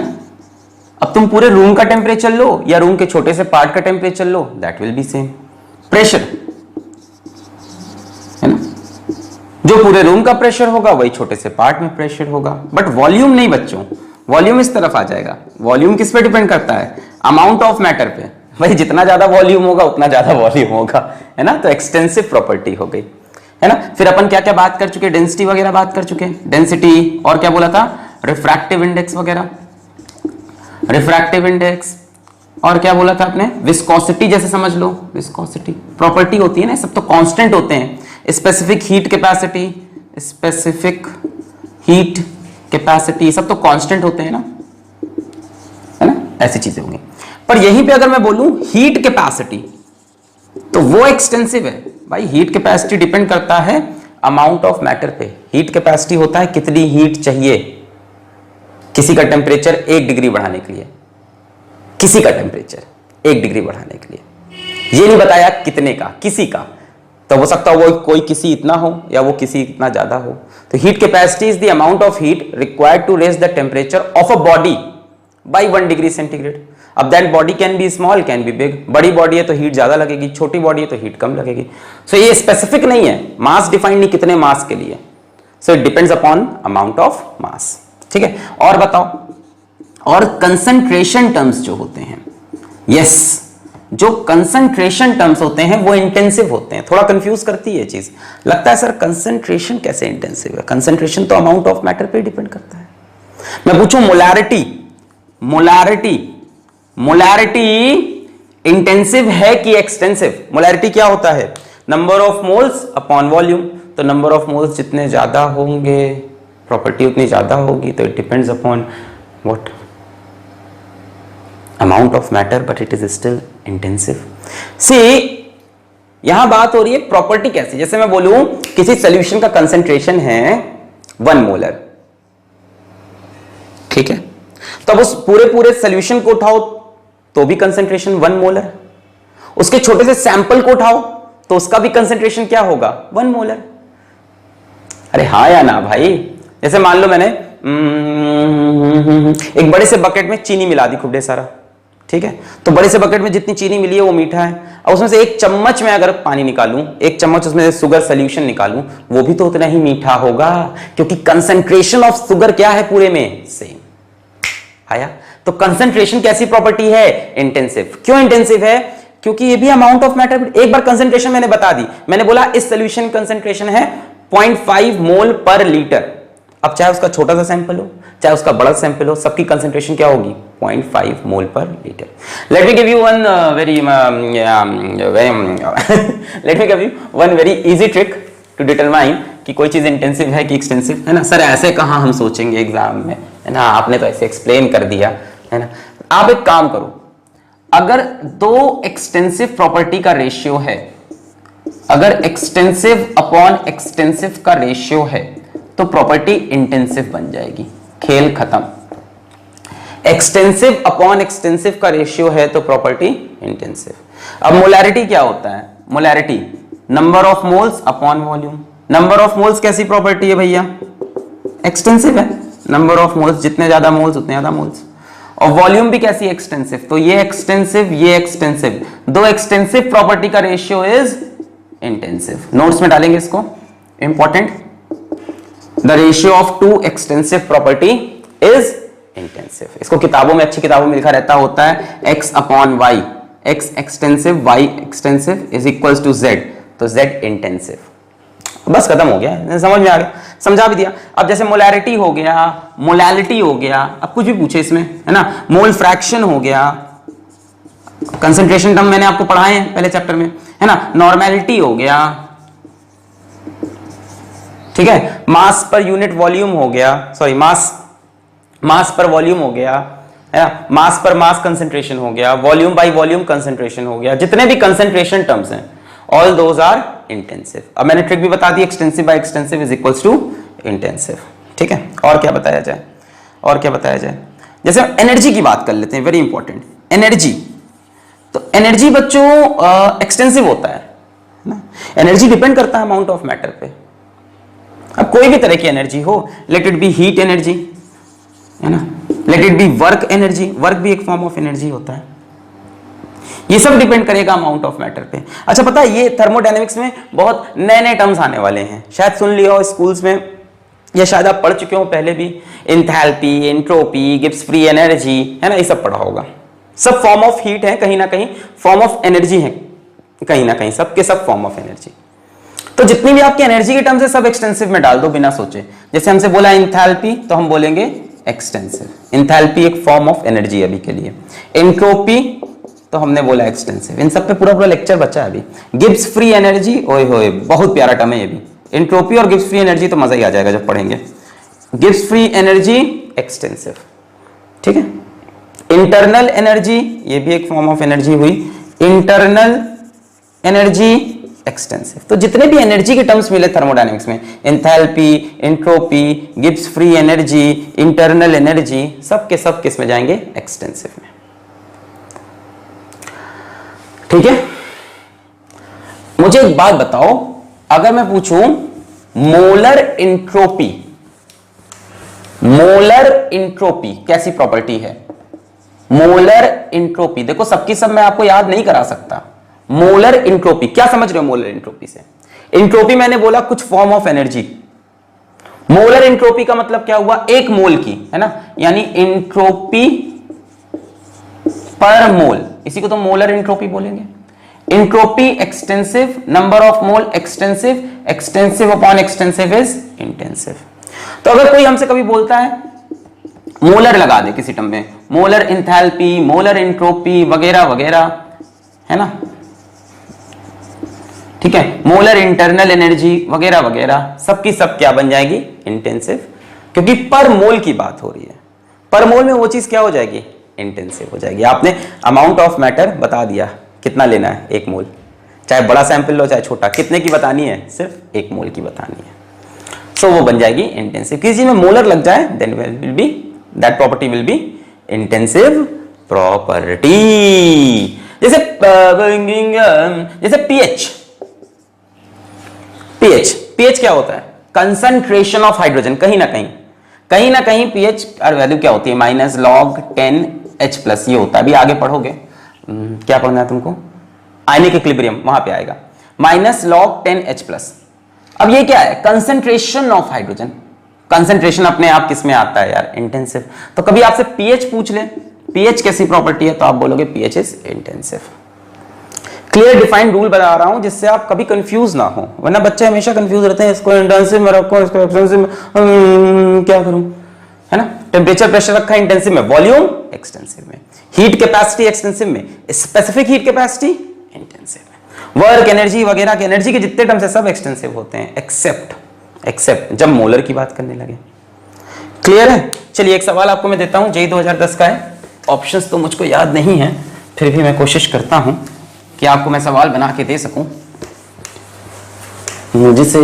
अब तुम पूरे रूम का टेम्परेचर लो या रूम के छोटे से पार्ट का temperature low, that will be same. Pressure है ना, जो पूरे रूम का प्रेशर होगा वही छोटे से पार्ट में प्रेशर होगा। बट वॉल्यूम नहीं बच्चों, वॉल्यूम इस तरफ आ जाएगा। वॉल्यूम किस पे डिपेंड करता है? अमाउंट ऑफ मैटर पे। भाई जितना ज्यादा वॉल्यूम होगा उतना ज्यादा वॉल्यूम होगा, है ना, तो एक्सटेंसिव प्रॉपर्टी हो गई, है ना। फिर अपन क्या क्या बात कर चुके, डेंसिटी वगैरह बात कर चुके, डेंसिटी, और क्या बोला था, रिफ्रैक्टिव इंडेक्स वगैरह, रिफ्रैक्टिव इंडेक्स, और क्या बोला था आपने, विस्कोसिटी, जैसे समझ लो विस्कोसिटी प्रॉपर्टी होती है ना, सब तो कांस्टेंट होते हैं। Specific heat capacity, specific heat capacity, सब तो कांस्टेंट होते हैं ना, है ना, ऐसी चीजें होंगी। पर यहीं पे अगर मैं बोलूं हीट कैपेसिटी, तो वो एक्सटेंसिव है भाई हीट कैपेसिटी डिपेंड करता है अमाउंट ऑफ मैटर पे। हीट कैपेसिटी होता है कितनी हीट चाहिए किसी का टेम्परेचर 1 डिग्री बढ़ाने के लिए, किसी का टेम्परेचर 1 डिग्री बढ़ाने के लिए। ये नहीं बताया कितने का, किसी का, तो हो सकता है वो कोई किसी इतना हो या वो किसी इतना ज्यादा हो। तो heat capacity is the amount of heat required to raise the temperature of a body by 1 degree centigrade. अब that body can be small can be big. बड़ी बॉडी है तो हीट ज्यादा लगेगी, छोटी बॉडी है तो हीट कम लगेगी। सो ये स्पेसिफिक नहीं है, मास डिफाइंड नहीं कितने मास के लिए। So it depends upon amount of mass. ठीक है, और बताओ, और कंसंट्रेशन टर्म्स जो होते हैं, यस जो कंसंट्रेशन टर्म्स होते हैं वो इंटेंसिव होते हैं। थोड़ा कंफ्यूज करती है ये चीज, लगता है सर कंसंट्रेशन कैसे इंटेंसिव है? कंसंट्रेशन तो अमाउंट ऑफ मैटर पे डिपेंड करता है। मैं पूछूं मोलैरिटी, मोलैरिटी, मोलैरिटी इंटेंसिव है कि एक्सटेंसिव? मोलैरिटी क्या होता है? Number of moles upon volume. तो नंबर ऑफ मोल्स जितने ज्यादा होंगे प्रॉपर्टी उतनी ज्यादा होगी। तो it depends upon what amount of matter, but it is still intensive. See यहां बात हो रही है प्रॉपर्टी कैसी, जैसे मैं बोलूं किसी सॉल्यूशन का कंसंट्रेशन है 1 मोलर, ठीक है, तब उस पूरे सॉल्यूशन को उठाओ तो भी कंसंट्रेशन 1 मोलर, उसके छोटे से सैंपल को उठाओ तो उसका भी कंसंट्रेशन क्या होगा? 1 मोलर। अरे हाँ या ना भाई? जैसे मान लो मैंने एक बड़े से बकेट में चीनी मिला दी खूब ढेर सारा, ठीक है, तो बड़े से बकेट में जितनी चीनी मिली है वो मीठा है। अब उसमें से 1 चम्मच में अगर पानी निकालूं, 1 चम्मच उसमें से शुगर सोल्यूशन निकालूं, वो भी तो उतना ही मीठा होगा, क्योंकि कंसंट्रेशन ऑफ शुगर क्या है पूरे में? सेम। आया? तो कंसंट्रेशन कैसी प्रॉपर्टी है? इंटेंसिव। क्यों इंटेंसिव है? क्योंकि ये भी अमाउंट ऑफ मैटर। एक बार कंसंट्रेशन मैंने बता दी, मैंने बोला इस सॉल्यूशन कंसंट्रेशन है 0.5 मोल पर लीटर। अब चाहे उसका छोटा सा सैंपल हो चाहे उसका बड़ा सैंपल हो, सबकी कंसंट्रेशन क्या होगी? 0.5 मोल पर litre. Let me give you one let me give you one very easy trick to determine कि कोई चीज इंटेंसिव है कि एक्सटेंसिव, है ना। सर ऐसे कहां हम सोचेंगे एग्जाम में, है ना, आपने तो ऐसे एक्सप्लेन कर दिया, है ना। आप एक काम करो, अगर 2 एक्सटेंसिव प्रॉपर्टी का रेशियो है, अगर एक्सटेंसिव अपॉन एक्सटेंसिव का रेशियो है तो प्रॉपर्टी इंटेंसिव बन जाएगी, खेल खत्म। एक्सटेंसिव अपॉन एक्सटेंसिव का रेशियो है तो प्रॉपर्टी इंटेंसिव। अब मोलैरिटी क्या होता है? Molarity number of moles upon volume. Number of moles कैसी प्रॉपर्टी है भैया? एक्सटेंसिव है, नंबर ऑफ मोल्स जितने ज्यादा मोल्स उतने ज्यादा मोल्स। और वॉल्यूम भी कैसी? एक्सटेंसिव। तो ये एक्सटेंसिव ये एक्सटेंसिव, 2 एक्सटेंसिव प्रॉपर्टी का रेशियो इज इंटेंसिव। नोट्स में डालेंगे इसको, important. The ratio of 2 extensive property is intensive. इसको किताबों में, अच्छी किताबों में लिखा रहता होता है x upon y, x extensive y extensive is equals to z, तो z इंटेंसिव। बस खत्म हो गया, समझ में आ गया, समझा भी दिया। अब जैसे मोलैरिटी हो गया, मोलैलिटी हो गया, अब कुछ भी पूछे इसमें, है ना, मोल फ्रैक्शन हो गया, कंसंट्रेशन टर्म मैंने आपको पढ़ाए हैं पहले चैप्टर में, है ना, नॉर्मेलिटी हो गया, ठीक है, मास पर यूनिट वॉल्यूम हो गया, सॉरी मास पर वॉल्यूम हो गया, है ना, मास पर मास कंसंट्रेशन हो गया, वॉल्यूम बाय वॉल्यूम कंसंट्रेशन हो गया, जितने भी कंसंट्रेशन टर्म्स हैं ऑल दोज आर इंटेंसिव। अब मैंने ट्रिक भी बता दी, extensive by extensive is equals to intensive. ठीक है, और क्या बताया जाए, और क्या बताया जाए? जैसे एनर्जी की बात कर लेते हैं, वेरी इंपॉर्टेंट, एनर्जी। तो एनर्जी बच्चों एक्सटेंसिव होता है ना, एनर्जी डिपेंड करता है अमाउंट ऑफ मैटर पे। अब कोई भी तरह की एनर्जी हो, let it be heat energy, है ना, let it be work energy, work भी एक फॉर्म ऑफ एनर्जी होता है, ये सब डिपेंड करेगा अमाउंट ऑफ मैटर पे। अच्छा पता है, ये थर्मोडायनेमिक्स में बहुत नए नए टर्म्स आने वाले हैं, शायद सुन लिया हो स्कूल्स में, या शायद आप पढ़ चुके हो पहले भी, enthalpy, entropy, Gibbs free energy, है ना, ये सब पढ़ा होगा। सब फॉर्म ऑफ हीट है, कहीं ना कहीं फॉर्म ऑफ एनर्जी है, कहीं ना कहीं सबके सब फॉर्म ऑफ एनर्जी। तो जितनी भी आपकी एनर्जी के टर्म्स है सब एक्सटेंसिव में डाल दो बिना सोचे। जैसे हमसे बोला एंथैल्पी, तो हम बोलेंगे एक्सटेंसिव। एंथैल्पी एक फॉर्म ऑफ एनर्जी अभी के लिए। एंट्रोपी तो हमने बोला एक्सटेंसिव। इन सब पे पूरा पूरा लेक्चर बचा है अभी। गिब्स फ्री एनर्जी, ओए होए बहुत प्यारा टर्म है ये भी। एंट्रोपी और गिब्स फ्री एनर्जी तो मजा ही आ जाएगा जब पढ़ेंगे। गिब्स फ्री एनर्जी एक्सटेंसिव, ठीक है। इंटरनल एनर्जी, ये भी एक फॉर्म ऑफ एनर्जी हुई। Internal energy extensive. तो जितने भी एनर्जी के टर्म्स मिले थर्मोडायनेमिक्स में, enthalpy, entropy, Gibbs free energy, internal energy, सब के सब किस में जाएंगे? एक्सटेंसिव में। ठीक है, मुझे एक बात बताओ, अगर मैं पूछूं मोलर एंट्रोपी, मोलर एंट्रोपी कैसी प्रॉपर्टी है? मोलर एंट्रोपी देखो सबकी सब मैं आपको याद नहीं करा सकता। मोलर एंट्रोपी क्या समझ रहे हो? मोलर एंट्रोपी से एंट्रोपी मैंने बोला कुछ form of energy. Molar entropy का मतलब क्या हुआ? एक मोल की, है ना, यानी एंट्रोपी पर मोल, इसी को तो मोलर एंट्रोपी बोलेंगे। Entropy extensive, number of mole extensive, extensive upon extensive is intensive. तो अगर कोई हमसे कभी बोलता है, मोलर लगा दे किसी टर्म में, मोलर एंथैल्पी, मोलर एंट्रोपी वगैरह वगैरह, है ना, ठीक है, मोलर इंटरनल एनर्जी वगैरह वगैरह, सबकी सब क्या बन जाएगी? इंटेंसिव, क्योंकि पर मोल की बात हो रही है। पर मोल में वो चीज क्या हो जाएगी? इंटेंसिव हो जाएगी। आपने अमाउंट ऑफ मैटर बता दिया, कितना लेना है? 1 मोल, चाहे बड़ा सैंपल लो चाहे छोटा, कितने की बतानी है? सिर्फ 1 मोल की बतानी है। सो वो बन जाएगी इंटेंसिव। किसी में मोलर लग जाए then will be, that property will be intensive property. जैसे जैसे पीएच, पीएच क्या होता है? Concentration of hydrogen. कहीं ना कहीं पीएच वैल्यू क्या होती है? माइनस लॉग 10H+, ये होता है। अभी आगे पढ़ोगे, क्या पढ़ना है तुमको? आयनिक इक्विलिब्रियम, वहां पे आएगा माइनस लॉग 10H+। अब ये क्या है? Concentration of hydrogen. कंसंट्रेशन अपने आप किस में आता है यार? इंटेंसिव। तो कभी आपसे पीएच पूछ ले, पीएच कैसी प्रॉपर्टी है, तो आप बोलोगे pH is intensive. Clear defined rule बता रहा हूं जिससे आप कभी कंफ्यूज ना हो, वरना बच्चे हमेशा कंफ्यूज रहते हैं, इसको इंटेंसिव में रखो, इसको एक्सटेंसिव में क्या करूं, है ना। टेम्परेचर प्रेशर रखा है इंटेंसिव में, वॉल्यूम एक्सटेंसिव में, हीट कैपेसिटी एक्सटेंसिव में, स्पेसिफिक हीट कैपेसिटी इंटेंसिव में, वर्क एनर्जी वगैरह के एनर्जी के जितने टर्म्स है सब एक्सटेंसिव होते हैं, एक्सेप्ट जब मोलर की बात करने लगे। क्लियर है? चलिए एक सवाल आपको मैं देता हूं, जेईई 2010 का है। ऑप्शंस तो मुझको याद नहीं है, फिर भी मैं कोशिश करता हूं कि आपको मैं सवाल बना के दे सकूं। मुझसे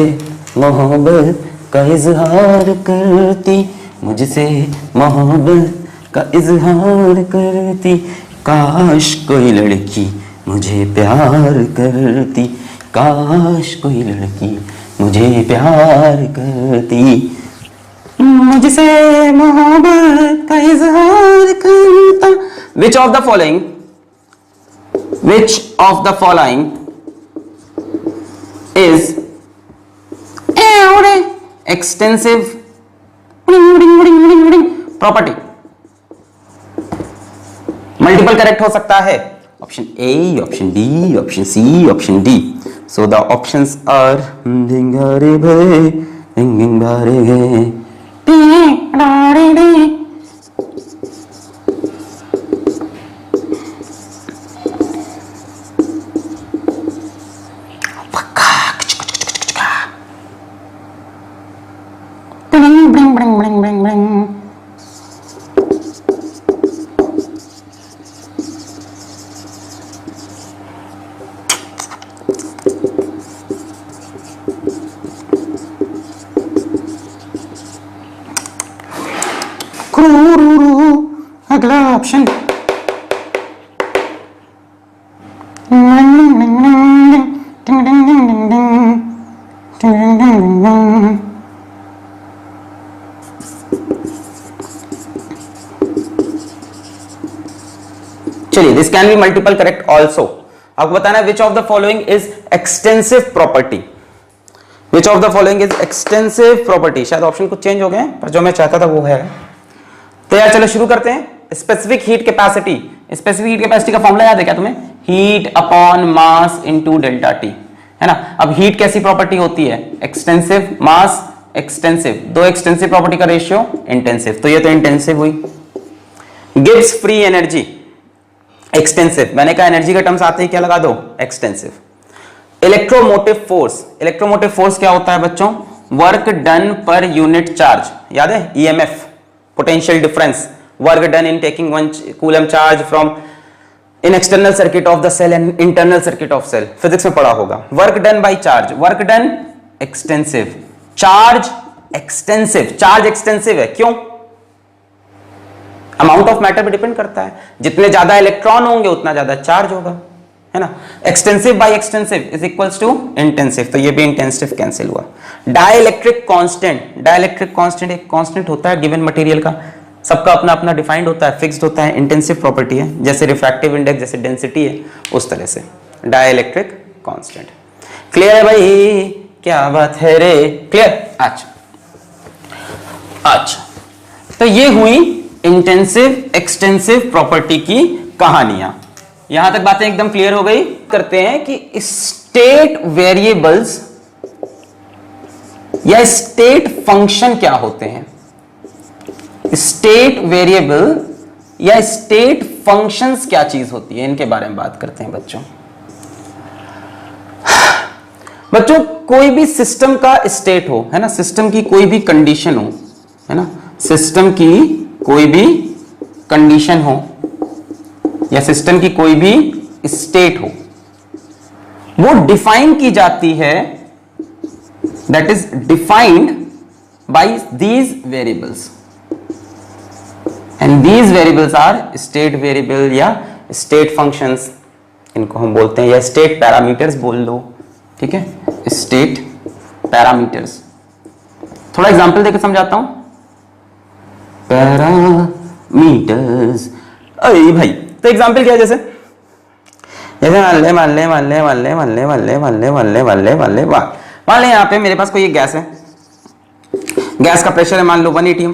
मोहब्बत का इजहार करती, मुझसे मोहब्बत का इजहार करती, काश कोई लड़की मुझे प्यार करती, काश कोई लड़की मुझे प्यार करती, मुझसे मोहब्बत का इजहार करता। Which of the following is extensive property? Multiple correct हो सकता है, option A, option B, option C, option D. So the options are अगला ऑप्शन चलिए, this can be multiple correct also. आपको बताना है which of the following is extensive property, which of the following is extensive property. शायद option कुछ change हो गए पर जो मैं चाहता था वो है। तो यार चलो शुरू करते हैं। Specific heat capacity, specific heat capacity का फॉर्मूला याद है क्या तुम्हें? Heat upon mass into delta T, है ना। अब हीट कैसी प्रॉपर्टी होती है? एक्सटेंसिव, मास एक्सटेंसिव, दो एक्सटेंसिव प्रॉपर्टी का रेशियो इंटेंसिव, तो ये तो इंटेंसिव हुई। गिब्स फ्री एनर्जी एक्सटेंसिव, मैंने कहा एनर्जी के टर्म्स आते ही क्या लगा दो? Extensive. Electromotive force, electromotive force क्या होता है बच्चों? वर्क डन पर यूनिट चार्ज, याद है? EMF, potential difference, work done in taking 1 coulomb charge from in external circuit of the cell and internal circuit of cell, physics में पढ़ा होगा। Work done by charge, work done extensive, charge extensive, charge extensive है क्यों? Amount of matter पे depend करता है, जितने ज्यादा इलेक्ट्रॉन होंगे उतना ज्यादा चार्ज होगा, है ना। Extensive by extensive is equals to intensive, तो ये भी इंटेंसिव कैंसिल हुआ। डाइलेक्ट्रिक कांस्टेंट, डाइलेक्ट्रिक कांस्टेंट एक कांस्टेंट होता है गिवन मटेरियल का, सबका अपना अपना डिफाइंड होता है, फिक्स्ड होता है, इंटेंसिव प्रॉपर्टी है, जैसे रिफ्रैक्टिव इंडेक्स, जैसे डेंसिटी है, उस तरह से डाइलेक्ट्रिक कांस्टेंट। क्लियर है भाई? क्या बात है रे, क्लियर? अच्छा, तो ये हुई इंटेंसिव एक्सटेंसिव प्रॉपर्टी की कहानियां। यहां तक बातें एकदम क्लियर हो गई। करते हैं कि स्टेट वेरिएबल्स या स्टेट फंक्शन क्या होते हैं। स्टेट वेरिएबल या स्टेट फंक्शंस क्या चीज होती है, इनके बारे में बात करते हैं बच्चों। बच्चों कोई भी सिस्टम का स्टेट हो, है ना, सिस्टम की कोई भी कंडीशन हो, है ना, सिस्टम की कोई भी कंडीशन हो या सिस्टम की कोई भी स्टेट हो, वो डिफाइन की जाती है, that is defined by these variables, and these variables are state variable या स्टेट फंक्शंस, इनको हम बोलते हैं, या स्टेट पैरामीटर्स बोल लो, ठीक है, स्टेट पैरामीटर्स। थोड़ा एग्जांपल देकर समझाता हूं। पैरामीटर्स, अरे भाई, तो एग्जांपल क्या है, जैसे मान ले यहाँ पे मेरे पास कोई एक गैस है, गैस का प्रेशर है मान लो 1 atm,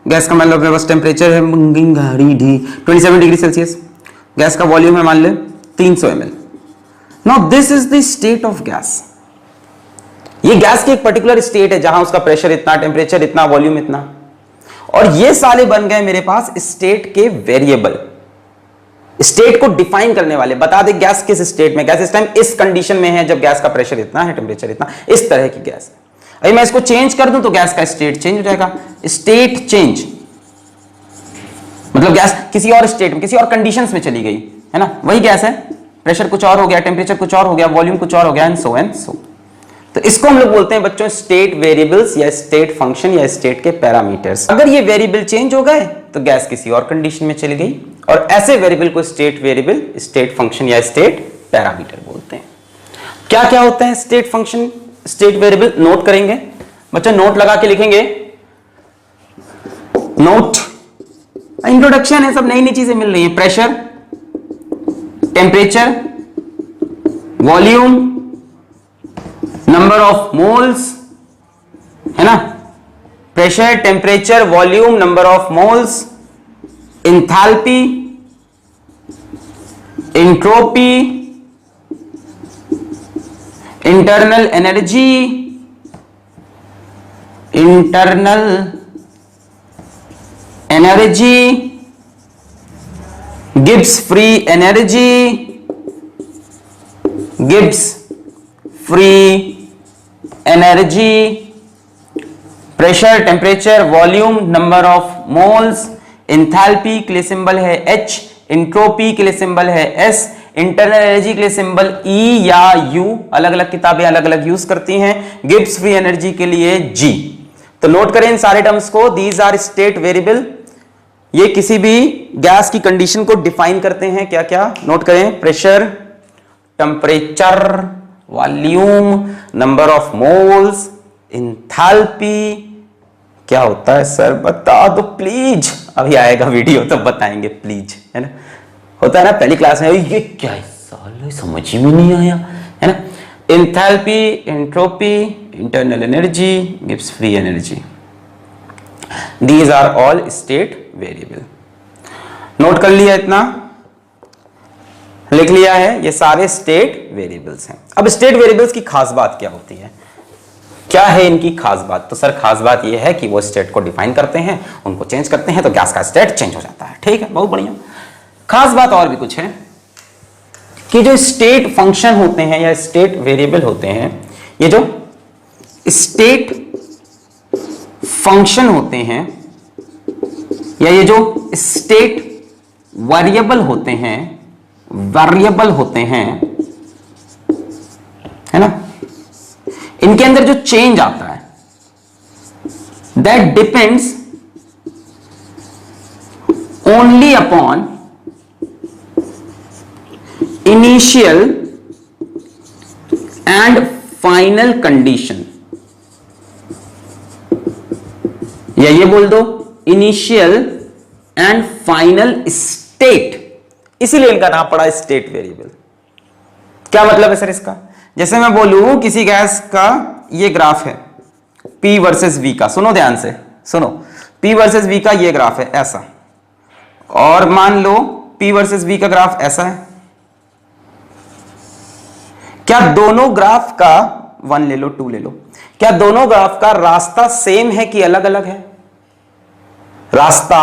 गैस का मान लो अपने पास टेम्परेचर है 27 डिग्री सेल्सियस, गैस का वॉल्यूम है मान ले 300 ml। Now this is the state of gas. ये गैस की एक पर्टिकुलर स्टेट है जहां उसका प्रेशर इतना, टेम्परेचर इतना, वॉल्यूम इतना, और ये साले बन गए मेरे पास स्टेट के वेरिएबल, स्टेट को डिफाइन करने वाले। बता दे गैस किस स्टेट में, गैस इस टाइम इस कंडीशन में है जब गैस का प्रेशर इतना है, टेम्परेचर इतना, इस तरह की गैस है। अभी मैं इसको चेंज कर दूं तो गैस का स्टेट चेंज हो जाएगा। स्टेट चेंज मतलब गैस किसी और स्टेट में, किसी और कंडीशंस में चली गई, है ना, वही गैस है, प्रेशर कुछ और हो गया, टेम्परेचर कुछ और हो गया, वॉल्यूम कुछ और हो गया, एंड सो। तो इसको हम लोग बोलते हैं बच्चों स्टेट वेरिएबल्स या स्टेट फंक्शन या स्टेट के पैरामीटर्स। अगर ये वेरिएबल चेंज हो गए तो गैस किसी और कंडीशन में चली गई, और ऐसे वेरिएबल को स्टेट वेरिएबल, स्टेट फंक्शन या स्टेट पैरामीटर बोलते हैं। क्या क्या होते हैं state function, state variable? Note करेंगे बच्चों, नोट लगा के लिखेंगे, नोट, इंट्रोडक्शन है, सब नई नई चीजें मिल रही है। Pressure, temperature, volume, number of moles, है ना, pressure, temperature, volume, number of moles, enthalpy, entropy, internal energy, Gibbs free energy, pressure, temperature, volume, number of moles, enthalpy के लिए सिंबल है H, एंट्रोपी के लिए सिंबल है S, इंटरनल एनर्जी के लिए सिंबल E या U, अलग अलग किताबें अलग अलग यूज करती हैं, गिब्स फ्री एनर्जी के लिए G। तो नोट करें इन सारे टर्म्स को, दीज आर स्टेट वेरिएबल। ये किसी भी गैस की कंडीशन को डिफाइन करते हैं। क्या क्या नोट करें? Pressure, temperature, volume, number of moles, enthalpy. क्या होता है सर बता दो प्लीज, अभी आएगा वीडियो तब बताएंगे प्लीज, है ना। होता है ना पहली क्लास में, ये क्या है साले समझ ही में नहीं आया, है ना। Enthalpy, entropy, internal energy, Gibbs free energy, these are all state variable. Note कर लिया, इतना लिख लिया है, ये सारे स्टेट वेरिएबल्स हैं। अब स्टेट वेरिएबल्स की खास बात क्या होती है, क्या है इनकी खास बात? तो सर खास बात ये है कि वो स्टेट को डिफाइन करते हैं, उनको चेंज करते हैं तो गैस का स्टेट चेंज हो जाता है। ठीक है, बहुत बढ़िया। खास बात और भी कुछ है कि जो स्टेट फंक्शन होते हैं या स्टेट वेरिएबल होते हैं, ये जो स्टेट फंक्शन होते हैं या ये जो स्टेट वेरिएबल होते हैं, वेरिएबल होते हैं, है ना, इनके अंदर जो चेंज आता है that depends only upon initial and final condition, या ये बोल दो इनिशियल एंड फाइनल स्टेट, इसीलिए इनका नाम पड़ा स्टेट वेरिएबल। क्या मतलब है सर इसका? जैसे मैं बोलूं किसी गैस का ये ग्राफ है P वर्सेस V का, सुनो ध्यान से सुनो, P वर्सेस V का ये ग्राफ है ऐसा, और मान लो P वर्सेस V का ग्राफ ऐसा है। क्या दोनों ग्राफ का 1 ले लो 2 ले लो, क्या दोनों ग्राफ का रास्ता सेम है कि अलग अलग है? रास्ता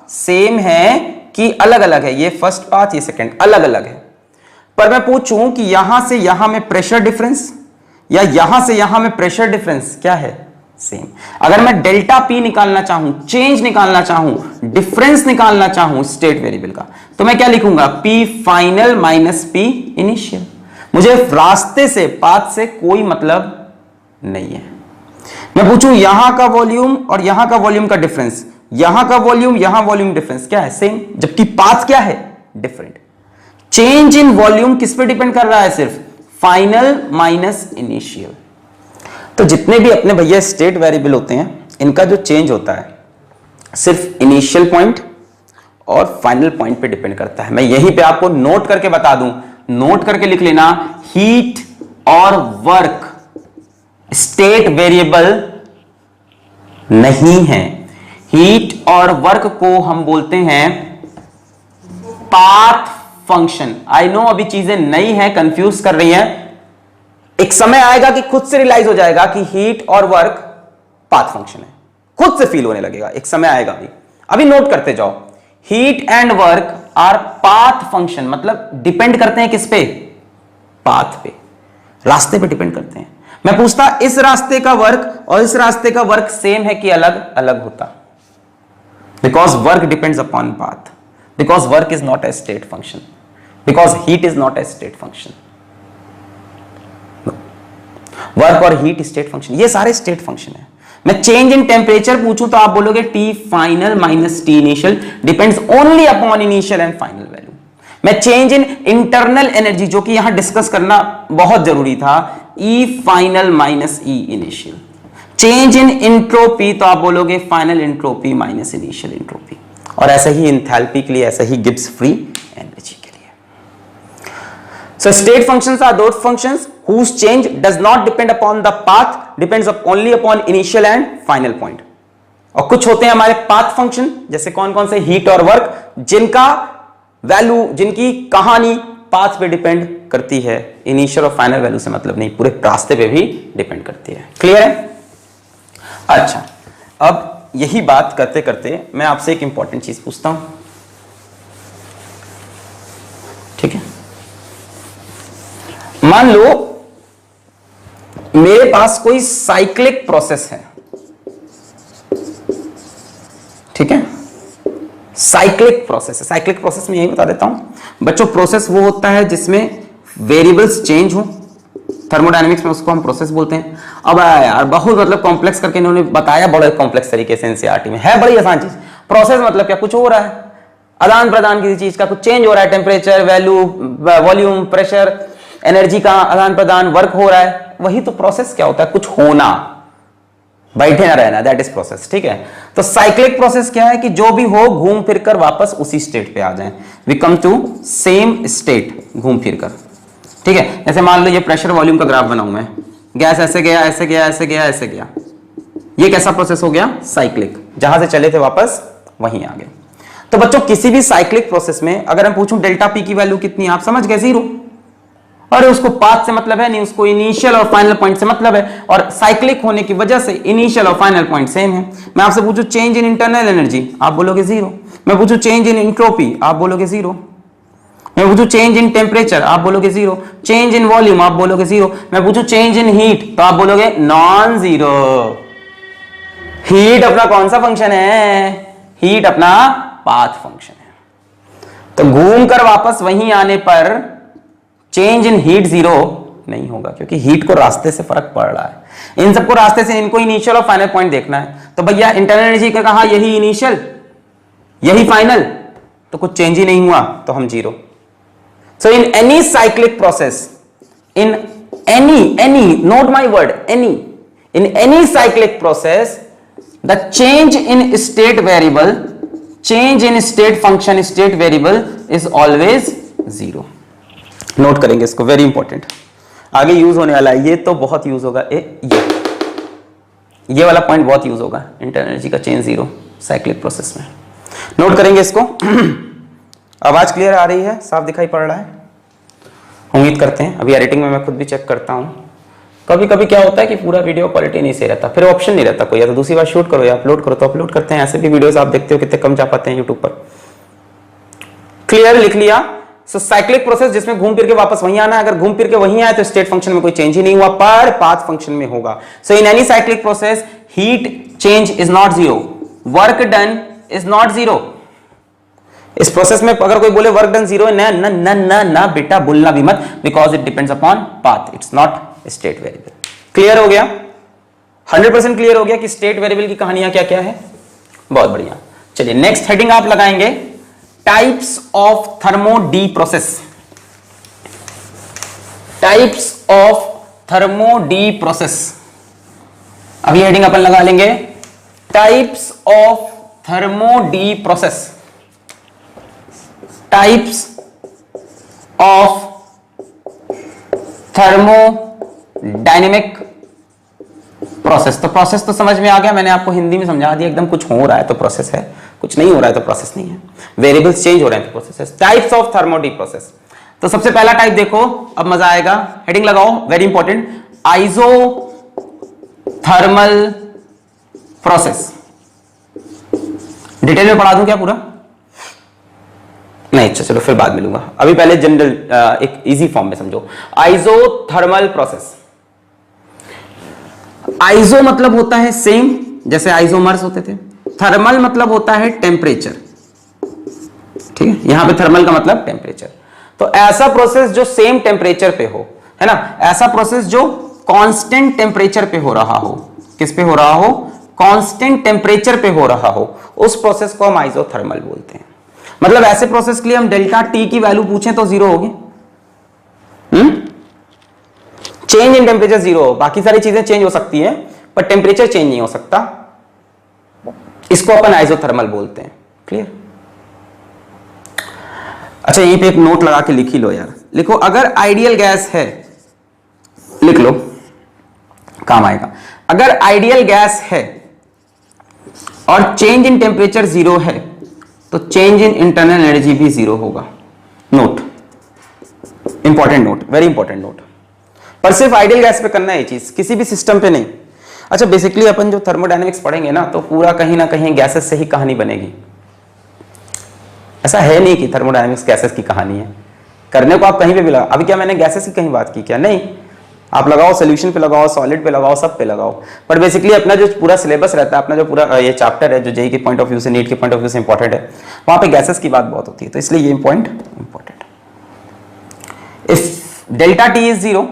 सेम है कि अलग अलग है? ये फर्स्ट पाथ, ये सेकंड, अलग अलग है। पर मैं पूछूं कि यहां से यहां में प्रेशर डिफरेंस या यहां से यहां में प्रेशर डिफरेंस क्या है? सेम। अगर मैं डेल्टा पी निकालना चाहूं, चेंज निकालना चाहूं, डिफरेंस निकालना चाहूं स्टेट वेरिएबल का, तो मैं क्या लिखूंगा? P final minus P initial. मुझे रास्ते से, पाथ से कोई मतलब नहीं है। मैं पूछूं यहां का वॉल्यूम और यहां का वॉल्यूम का डिफरेंस, यहां का वॉल्यूम यहां वॉल्यूम डिफरेंस क्या है? सेम, जबकि पाथ क्या है? डिफरेंट। चेंज इन वॉल्यूम किस पे डिपेंड कर रहा है? सिर्फ फाइनल माइनस इनिशियल। तो जितने भी अपने भैया स्टेट वेरिएबल होते हैं, इनका जो चेंज होता है सिर्फ इनिशियल पॉइंट और फाइनल पॉइंट पे डिपेंड करता है। मैं यहीं पे आपको नोट करके बता दूं, नोट करके लिख लेना, हीट और वर्क स्टेट वेरिएबल नहीं है। हीट और वर्क को हम बोलते हैं पाथ फंक्शन। आई नो अभी चीजें नई हैं, कंफ्यूज कर रही हैं, एक समय आएगा कि खुद से रियलाइज हो जाएगा कि हीट और वर्क पाथ फंक्शन है, खुद से फील होने लगेगा, एक समय आएगा। अभी नोट करते जाओ, heat and work our path function, मतलब डिपेंड करते हैं किस पे? पाथ पे, रास्ते पे डिपेंड करते हैं। मैं पूछता इस रास्ते का वर्क और इस रास्ते का वर्क सेम है कि अलग अलग होता? Because work depends upon path, because work is not a state function, because heat is not a state function. Work और हीट स्टेट फंक्शन, ये सारे स्टेट फंक्शन है। मैं चेंज इन टेम्परेचर पूछूं तो आप बोलोगे T final minus T initial depends only upon initial and final value. मैं चेंज इन इंटरनल एनर्जी, जो कि यहां डिस्कस करना बहुत जरूरी था, E final minus E initial. Change in entropy तो आप बोलोगे final entropy minus initial entropy, और ऐसा ही इंथैल्पी के लिए, ऐसा ही गिब्स फ्री एनर्जी के लिए। So state functions are those functions whose change does not depend upon the path, depends only upon initial and final point. और कुछ होते हैं हमारे पाथ फंक्शन, जैसे कौन कौन से? हीट और वर्क, जिनका वैल्यू, जिनकी कहानी पाथ पे डिपेंड करती है, इनिशियल और फाइनल वैल्यू से मतलब नहीं, पूरे रास्ते पे भी डिपेंड करती है। क्लियर है? अच्छा, अब यही बात करते करते मैं आपसे एक इंपॉर्टेंट चीज पूछता हूं, ठीक है? मान लो मेरे पास कोई साइक्लिक प्रोसेस है, ठीक है? साइक्लिक प्रोसेस है। साइक्लिक प्रोसेस में यही बता देता हूं बच्चों, प्रोसेस वो होता है जिसमें वेरिएबल्स चेंज हो। थर्मोडायनेमिक्स में उसको हम प्रोसेस बोलते हैं। अब यार बहुत मतलब कॉम्प्लेक्स करके इन्होंने बताया बड़े कॉम्प्लेक्स तरीके से एनसीईआरटी में, है बड़ी आसान चीज। प्रोसेस मतलब क्या? कुछ हो रहा है, आदान प्रदान किसी चीज का, कुछ चेंज हो रहा है, temperature, value, volume, pressure, energy का आदान प्रदान, वर्क हो रहा है, वही तो प्रोसेस क्या होता है? कुछ होना, बैठे ना रहना, दैट इज प्रोसेस। ठीक है, तो साइक्लिक प्रोसेस क्या है कि जो भी हो घूम फिर कर वापस उसी स्टेट पे आ जाए, we come to same state, घूम फिर कर। ठीक है, जैसे मान लो ये प्रेशर वॉल्यूम का ग्राफ बनाऊं मैं, गैस ऐसे गया ऐसे गया ऐसे गया ऐसे गया, ये कैसा प्रोसेस हो गया? साइक्लिक। जहां से चले थे वापस वहीं आ गए। तो बच्चों किसी भी साइक्लिक प्रोसेस में अगर हम पूछूं डेल्टा पी की वैल्यू कितनी, आप समझ गए 0। अरे उसको पाथ से मतलब है नहीं, उसको इनिशियल और फाइनल पॉइंट से मतलब है, और साइक्लिक होने की वजह से इनिशियल और फाइनल पॉइंट सेम है। मैं आपसे पूछूं चेंज इन इंटरनल एनर्जी, आप बोलोगे 0। मैं पूछूं चेंज इन एंट्रोपी, आप बोलोगे 0। मैं पूछूं चेंज इन टेम्परेचर, आप बोलोगे 0। चेंज इन वॉल्यूम, आप बोलोगे 0। मैं पूछूं चेंज इन हीट, तो आप बोलोगे नॉन 0। हीट अपना कौन सा फंक्शन है? हीट अपना पाथ फंक्शन है। तो घूमकर वापस वहीं आने पर चेंज इन हीट जीरो नहीं होगा, क्योंकि हीट को रास्ते से फर्क पड़ रहा है। इन सबको रास्ते से, इनको इनिशियल और फाइनल पॉइंट देखना है। तो भैया इंटरनल एनर्जी का कहा यही इनिशियल यही फाइनल, तो कुछ चेंज ही नहीं हुआ तो हम zero. So in any cyclic process, in any note my word, in any cyclic process, the change in state variable, change in state function, state variable is always zero. Note करेंगे इसको, very important, आगे use होने वाला है ये, तो बहुत use होगा ये वाला पॉइंट बहुत यूज होगा, इंटरनल एनर्जी का चेंज जीरो साइक्लिक प्रोसेस में। नोट करेंगे इसको। आवाज क्लियर आ रही है, साफ दिखाई पड़ रहा है, उम्मीद करते हैं। अभी एडिटिंग में मैं खुद भी चेक करता हूं, कभी कभी क्या होता है कि पूरा वीडियो क्वालिटी नहीं सही रहता, फिर ऑप्शन नहीं रहता कोई, या तो दूसरी बार शूट करो या अपलोड करो, तो अपलोड करते हैं। ऐसे भी वीडियोस आप देखते हो कितने कम जा पाते हैं यूट्यूब पर। क्लियर लिख लिया। सो साइक्लिक प्रोसेस जिसमें घूम फिर के वापस वहीं आना है, अगर घूम फिर के वहीं आए तो स्टेट फंक्शन में कोई चेंज ही नहीं हुआ, पर पाथ फंक्शन में होगा। So in any cyclic process heat change is not zero, work done is not zero. इस प्रोसेस में अगर कोई बोले वर्क डन जीरो है, ना ना ना ना ना बेटा बोलना भी मत, because it depends upon path, it's not state variable. Clear हो गया? 100% क्लियर हो गया कि स्टेट वेरिएबल की कहानियां क्या क्या है। बहुत बढ़िया। चलिए नेक्स्ट हेडिंग आप लगाएंगे, types of thermo D process. Types of thermo D process, अभी हेडिंग अपन लगा लेंगे, types of thermo D process. Types of thermodynamic process. तो प्रोसेस तो समझ में आ गया, मैंने आपको हिंदी में समझा दिया एकदम। कुछ हो रहा है तो प्रोसेस है, कुछ नहीं हो रहा है तो प्रोसेस नहीं है, वेरिएबल्स चेंज हो रहे हैं तो प्रोसेस है। Types of thermodynamic process. तो सबसे पहला टाइप देखो, अब मजा आएगा, हेडिंग लगाओ, very important, isothermal process. Detail में पढ़ा दूं क्या पूरा? नहीं, अच्छा चलो फिर बाद में लूंगा, अभी पहले जनरल एक इजी फॉर्म में समझो। Isothermal process. आइसो मतलब होता है सेम, जैसे आइसोमर्स होते थे। थर्मल मतलब होता है टेम्परेचर, ठीक है, यहां पे थर्मल का मतलब टेम्परेचर। तो ऐसा प्रोसेस जो सेम टेम्परेचर पे हो, है ना, ऐसा प्रोसेस जो कांस्टेंट टेम्परेचर पे हो रहा हो। किस पे हो रहा हो? कांस्टेंट टेम्परेचर पे हो रहा हो, उस प्रोसेस को हम आइसोथर्मल बोलते हैं। मतलब ऐसे प्रोसेस के लिए हम डेल्टा टी की वैल्यू पूछें तो जीरो होगी, चेंज इन टेम्परेचर जीरो हो। बाकी सारी चीजें चेंज हो सकती है पर टेम्परेचर चेंज नहीं हो सकता, इसको अपन आइसोथर्मल बोलते हैं। क्लियर? अच्छा यहीं पे एक नोट लगा के लिख ही लो यार, लिखो अगर आइडियल गैस है, लिख लो काम आएगा। अगर आइडियल गैस है और चेंज इन टेम्परेचर जीरो है तो चेंज इन इंटरनल एनर्जी भी जीरो होगा। Note, important note, very important note. पर सिर्फ आइडियल गैस पे करना है ये चीज, किसी भी सिस्टम पे नहीं। अच्छा बेसिकली अपन जो थर्मोडायनेमिक्स पढ़ेंगे ना, तो पूरा कहीं ना कहीं गैसेस से ही कहानी बनेगी। ऐसा है नहीं कि थर्मोडायनेमिक्स गैसेस की कहानी है, करने को आप कहीं पे भी लगाओ। अभी क्या मैंने गैसेस की कहीं बात की क्या? नहीं, आप लगाओ सोल्यूशन पे लगाओ, सॉलिड पे लगाओ, सब पे लगाओ। पर बेसिकली अपना जो पूरा सिलेबस रहता है, अपना जो पूरा ये चैप्टर है जो जेईई के पॉइंट ऑफ व्यू से, नीट के पॉइंट ऑफ व्यू से इंपॉर्टेंट है, वहां पे गैसेस की बात बहुत होती है, तो इसलिए ये point important. If delta T is zero,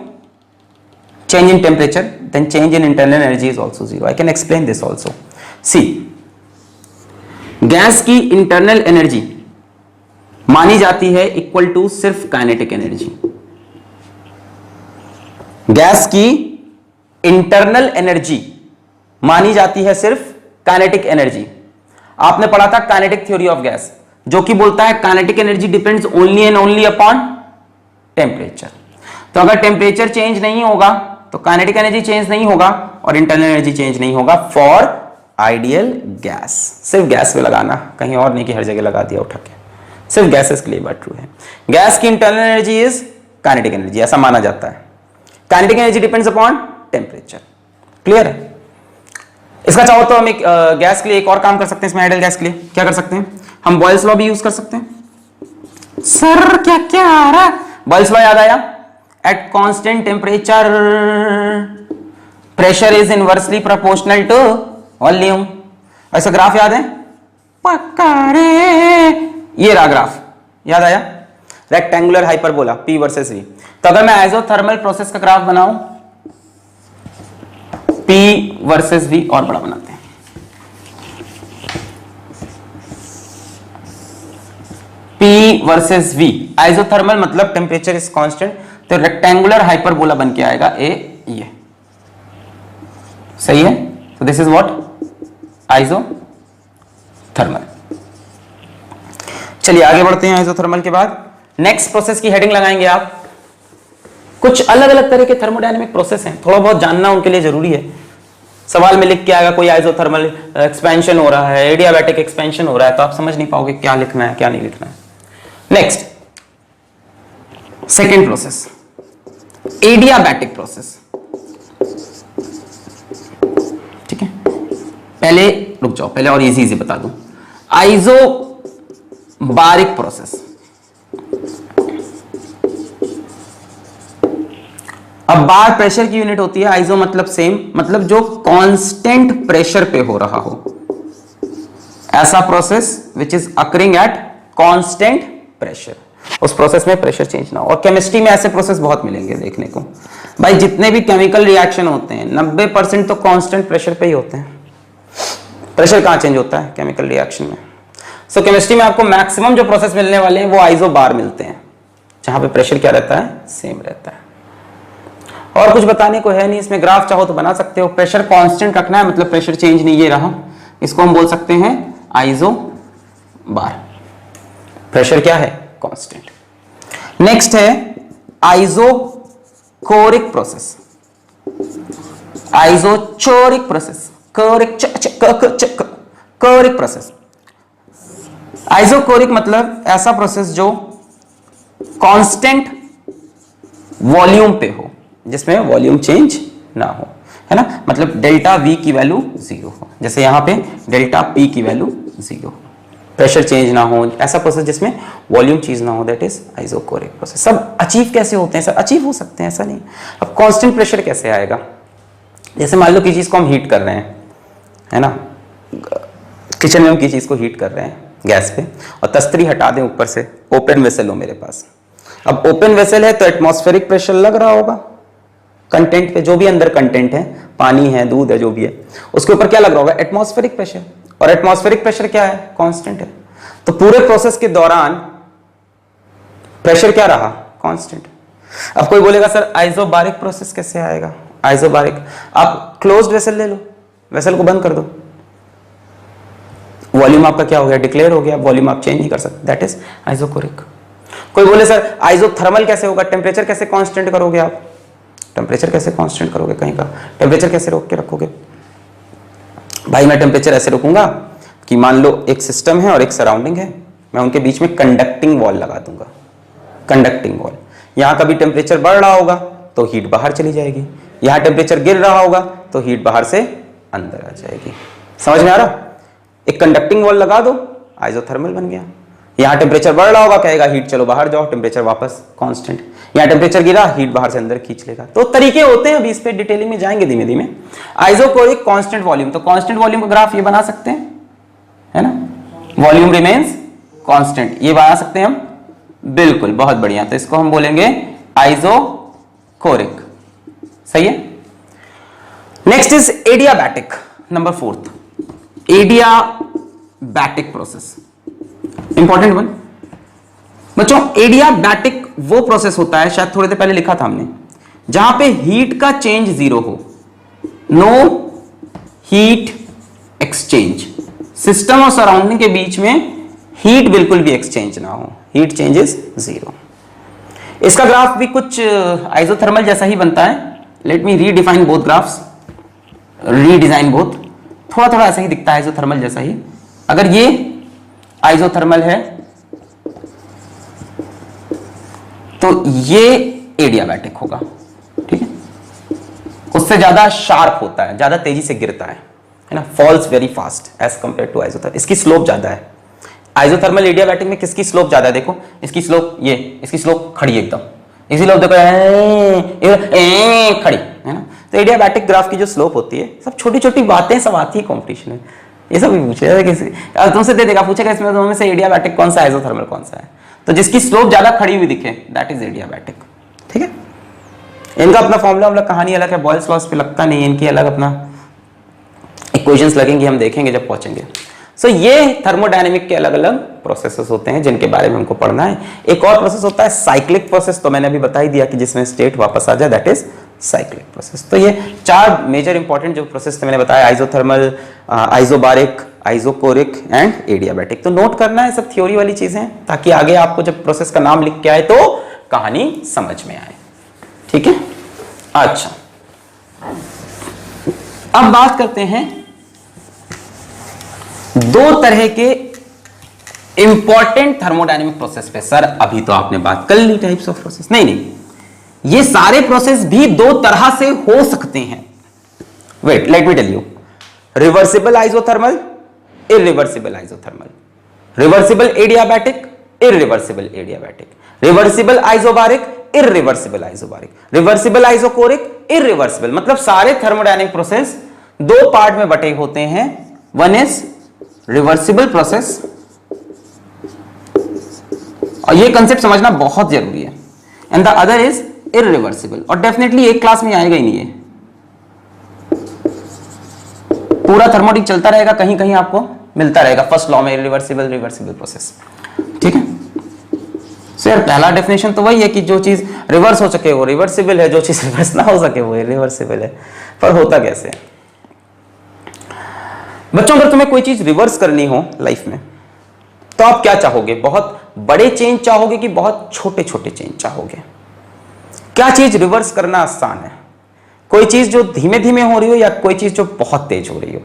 change in temperature, then change in internal energy is also zero. I can explain this also. See, gas की इंटरनल एनर्जी मानी जाती है इक्वल टू सिर्फ काइनेटिक एनर्जी। गैस की internal energy मानी जाती है सिर्फ काइनेटिक एनर्जी। आपने पढ़ा था काइनेटिक थ्योरी ऑफ गैस, जो कि बोलता है kinetic energy depends only and only upon temperature. तो अगर टेम्परेचर चेंज नहीं होगा तो काइनेटिक एनर्जी चेंज नहीं होगा और इंटरनल एनर्जी चेंज नहीं होगा फॉर आइडियल गैस। सिर्फ गैस पे लगाना, कहीं और नहीं कि हर जगह लगा दिया उठा के, सिर्फ गैसेस के लिए बात ट्रू है। गैस की internal energy is kinetic energy, ऐसा माना जाता है। Kinetic energy depends upon temperature. Clear है? इसका चाहो तो हम एक गैस के लिए एक और काम कर सकते हैं, इसमें आइडियल गैस के लिए क्या कर सकते हैं, हम बॉयल्स लॉ भी यूज कर सकते हैं। सर क्या क्या आ रहा है? बॉयल्स लॉ याद आया? At constant temperature, pressure is inversely proportional to volume। ऐसा ग्राफ याद है? पक्का रे, ये रहा ग्राफ, याद आया? Rectangular hyperbola P versus V। तो अगर मैं आइसोथर्मल प्रोसेस का ग्राफ बनाऊं P वर्सेस V, और बड़ा बनाते हैं, P वर्सेस V, आइसोथर्मल मतलब टेम्परेचर इज कांस्टेंट, तो रेक्टेंगुलर हाइपरबोला बन के आएगा ए, ये सही है। तो दिस इज व्हाट आइसोथर्मल। चलिए आगे बढ़ते हैं। आइसोथर्मल के बाद नेक्स्ट प्रोसेस की हेडिंग लगाएंगे आप। कुछ अलग अलग तरह के थर्मोडायनेमिक प्रोसेस हैं, थोड़ा बहुत जानना उनके लिए जरूरी है। सवाल में लिख के आएगा कोई आइसोथर्मल एक्सपेंशन हो रहा है, एडियाबैटिक एक्सपेंशन हो रहा है, तो आप समझ नहीं पाओगे क्या लिखना है क्या नहीं लिखना है। Next second process, adiabatic process. ठीक है, पहले रुक जाओ, पहले और इजी बता दूं। Isobaric process. अब बार प्रेशर की यूनिट होती है, आइसो मतलब सेम, मतलब जो कांस्टेंट प्रेशर पे हो रहा हो, ऐसा process which is occurring at constant pressure, उस प्रोसेस में प्रेशर चेंज ना हो। और केमिस्ट्री में ऐसे प्रोसेस बहुत मिलेंगे देखने को भाई। जितने भी केमिकल रिएक्शन होते हैं 90% तो कांस्टेंट प्रेशर पे ही होते हैं। प्रेशर कहां चेंज होता है? केमिकल रिएक्शन में। सो केमिस्ट्री में आपको मैक्सिमम जो प्रोसेस मिलने वाले हैं वो आइसोबार मिलते हैं, जहां पे प्रेशर क्या रहता है? सेम रहता है। और कुछ बताने को है नहीं इसमें। ग्राफ चाहो तो बना सकते हो। प्रेशर कांस्टेंट रखना है, मतलब प्रेशर चेंज नहीं, ये रहा, इसको हम बोल सकते हैं आइसोबार। प्रेशर क्या है? कांस्टेंट। नेक्स्ट है isochoric process, isochoric process, choric process. Isochoric मतलब ऐसा प्रोसेस जो कांस्टेंट वॉल्यूम पे हो, जिसमें वॉल्यूम चेंज ना हो, है ना, मतलब डेल्टा V की वैल्यू 0 हो, जैसे यहां पे डेल्टा P की वैल्यू 0 हो, प्रेशर चेंज ना हो, ऐसा प्रोसेस जिसमें वॉल्यूम चेंज ना हो, दैट इज आइसोकोरिक प्रोसेस। सब अचीव कैसे होते हैं? सर अचीव हो सकते हैं, ऐसा नहीं। अब कांस्टेंट प्रेशर कैसे आएगा? जैसे मान लो किसी चीज को हम हीट कर रहे हैं, है ना, किचन में हम किसी चीज को हीट कर रहे हैं गैस पे, और तस्तरी हटा दें ऊपर से, ओपन वेसल हो मेरे पास। अब ओपन वेसल है तो एटमॉस्फेरिक प्रेशर लग रहा होगा कंटेंट पे, जो भी अंदर कंटेंट है, पानी है, दूध है, जो भी है, उसके ऊपर क्या लग रहा होगा? Atmospheric pressure. और एटमॉस्फेरिक प्रेशर क्या है? कांस्टेंट है। तो पूरे प्रोसेस के दौरान प्रेशर क्या रहा? कांस्टेंट। अब कोई बोलेगा सर आइसोबारिक प्रोसेस कैसे आएगा? आइसोबारिक, आप क्लोज्ड वेसल ले लो, वेसल को बंद कर दो, वॉल्यूम आपका क्या हो गया? डिक्लेयर हो गया, वॉल्यूम आप चेंज नहीं कर सकते, दैट इज आइसोकोरिक। कोई बोले सर आइसोथर्मल कैसे होगा? टेम्परेचर कैसे कांस्टेंट करोगे आप? टेम्परेचर कैसे कांस्टेंट करोगे? कहीं का टेम्परेचर कैसे रोक के रखोगे? भाई मैं टेम्परेचर ऐसे रखूंगा कि मान लो एक सिस्टम है और एक सराउंडिंग है, मैं उनके बीच में कंडक्टिंग वॉल लगा दूंगा। कंडक्टिंग वॉल, यहां कभी टेम्परेचर बढ़ रहा होगा तो हीट बाहर चली जाएगी, यहां टेम्परेचर गिर रहा होगा तो हीट बाहर से अंदर आ जाएगी। समझ में आ रहा? एक कंडक्टिंग वॉल लगा दो, आइसोथर्मल बन गया। यहां टेम्परेचर बढ़ रहा होगा, कहेगा हीट चलो बाहर जाओ, टेम्परेचर वापस कांस्टेंट। यहां टेम्परेचर गिरा, हीट बाहर से अंदर खींच लेगा। तो तरीके होते हैं, अभी इस पे डिटेलिंग में जाएंगे धीमे धीमे। आइसोकोरिक कांस्टेंट वॉल्यूम, तो कांस्टेंट वॉल्यूम का ग्राफ ये बना सकते हैं, है ना, वॉल्यूम रिमेन्स कांस्टेंट, ये बना सकते हैं हम, बिल्कुल, बहुत बढ़िया। तो इसको हम बोलेंगे आइसोकोरिक, सही है। Next is adiabatic, number 4th, adiabatic process, important one बच्चों। एडियाबैटिक वो प्रोसेस होता है, शायद थोड़ी देर पहले लिखा था हमने, जहां पे हीट का चेंज 0 हो, नो हीट एक्सचेंज, सिस्टम और सराउंडिंग के बीच में हीट बिल्कुल भी एक्सचेंज ना हो, हीट चेंजेस 0। इसका ग्राफ भी कुछ आइसोथर्मल जैसा ही बनता है। Let me redefine both graphs, redesign both, थोड़ा थोड़ा ऐसा ही दिखता है आइसोथर्मल जैसा ही। अगर ये आइसोथर्मल है तो ये एडियाबैटिक होगा, ठीक है, उससे ज्यादा शार्प होता है, ज्यादा तेजी से गिरता है ना, falls very fast as compare to isothermal, इसकी स्लोप ज्यादा है। आइसोथर्मल एडियाबैटिक में किसकी स्लोप ज्यादा है? देखो इसकी स्लोप, ये इसकी स्लोप खड़ी एकदम, इसी लोग देखो खड़ी, है ना। तो एडियाबैटिक ग्राफ की जो स्लोप होती है, सब छोटी छोटी बातें सब आती है कॉम्पिटिशन में, ये सब भी पूछेगा किसी तुमसे दे देगा, पूछेगा इसमें दोनों में से एडियाबैटिक कौन सा है, आइसोथर्मल कौन सा है। तो जिसकी स्लोप ज्यादा खड़ी हुई दिखे दैट इज एडियाबैटिक। ठीक है, इनका अपना फॉर्मूला कहानी अलग है, बॉयल्स लॉस पे लगता नहीं है, इनकी अलग अपना इक्वेशंस लगेंगी, हम देखेंगे जब पहुंचेंगे। सो ये थर्मोडायनेमिक के अलग अलग प्रोसेसेस होते हैं जिनके बारे में हमको पढ़ना है। एक और प्रोसेस होता है साइक्लिक प्रोसेस, तो मैंने अभी बता ही दिया कि जिसमें स्टेट वापस आ जाए दैट इज साइक्लिक प्रोसेस। तो ये 4 मेजर इंपॉर्टेंट जो प्रोसेस थे मैंने बताया, isothermal, isobaric, isochoric and adiabatic. तो नोट करना है, सब थ्योरी वाली चीजें हैं, ताकि आगे आपको जब प्रोसेस का नाम लिख के आए तो कहानी समझ में आए। ठीक है, अच्छा अब बात करते हैं 2 तरह के इंपॉर्टेंट थर्मोडायनेमिक प्रोसेस पे। सर अभी तो आपने बात कर ली टाइप्स ऑफ प्रोसेस, नहीं, ये सारे प्रोसेस भी 2 तरह से हो सकते हैं। Wait, let me tell you, reversible isothermal, irreversible isothermal, reversible adiabatic, irreversible adiabatic, reversible isobaric, irreversible isobaric, reversible isochoric, irreversible. मतलब सारे थर्मोडायनेमिक प्रोसेस 2 पार्ट में बटे होते हैं। वन इज रिवर्सिबल प्रोसेस, और ये कंसेप्ट समझना बहुत जरूरी है, and the other is irreversible. और डेफिनेटली एक क्लास में आएगा ही नहीं है, पूरा थर्मोडिक चलता रहेगा, कहीं कहीं आपको मिलता रहेगा फर्स्ट लॉ में रिवर्सिबल रिवर्सिबल प्रोसेस। ठीक है, सो यार पहला डेफिनेशन तो वही है कि जो चीज रिवर्स हो सके वो रिवर्सिबल है, जो चीज रिवर्स ना हो सके वो इरिवर्सिबल है। पर होता कैसे है बच्चों? अगर तुम्हें कोई चीज रिवर्स करनी हो लाइफ में तो आप क्या चाहोगे? बहुत बड़े चेंज चाहोगे कि बहुत छोटे छोटे चेंज चाहोगे? क्या चीज रिवर्स करना आसान है? कोई चीज जो धीमे धीमे हो रही हो या कोई चीज जो बहुत तेज हो रही हो?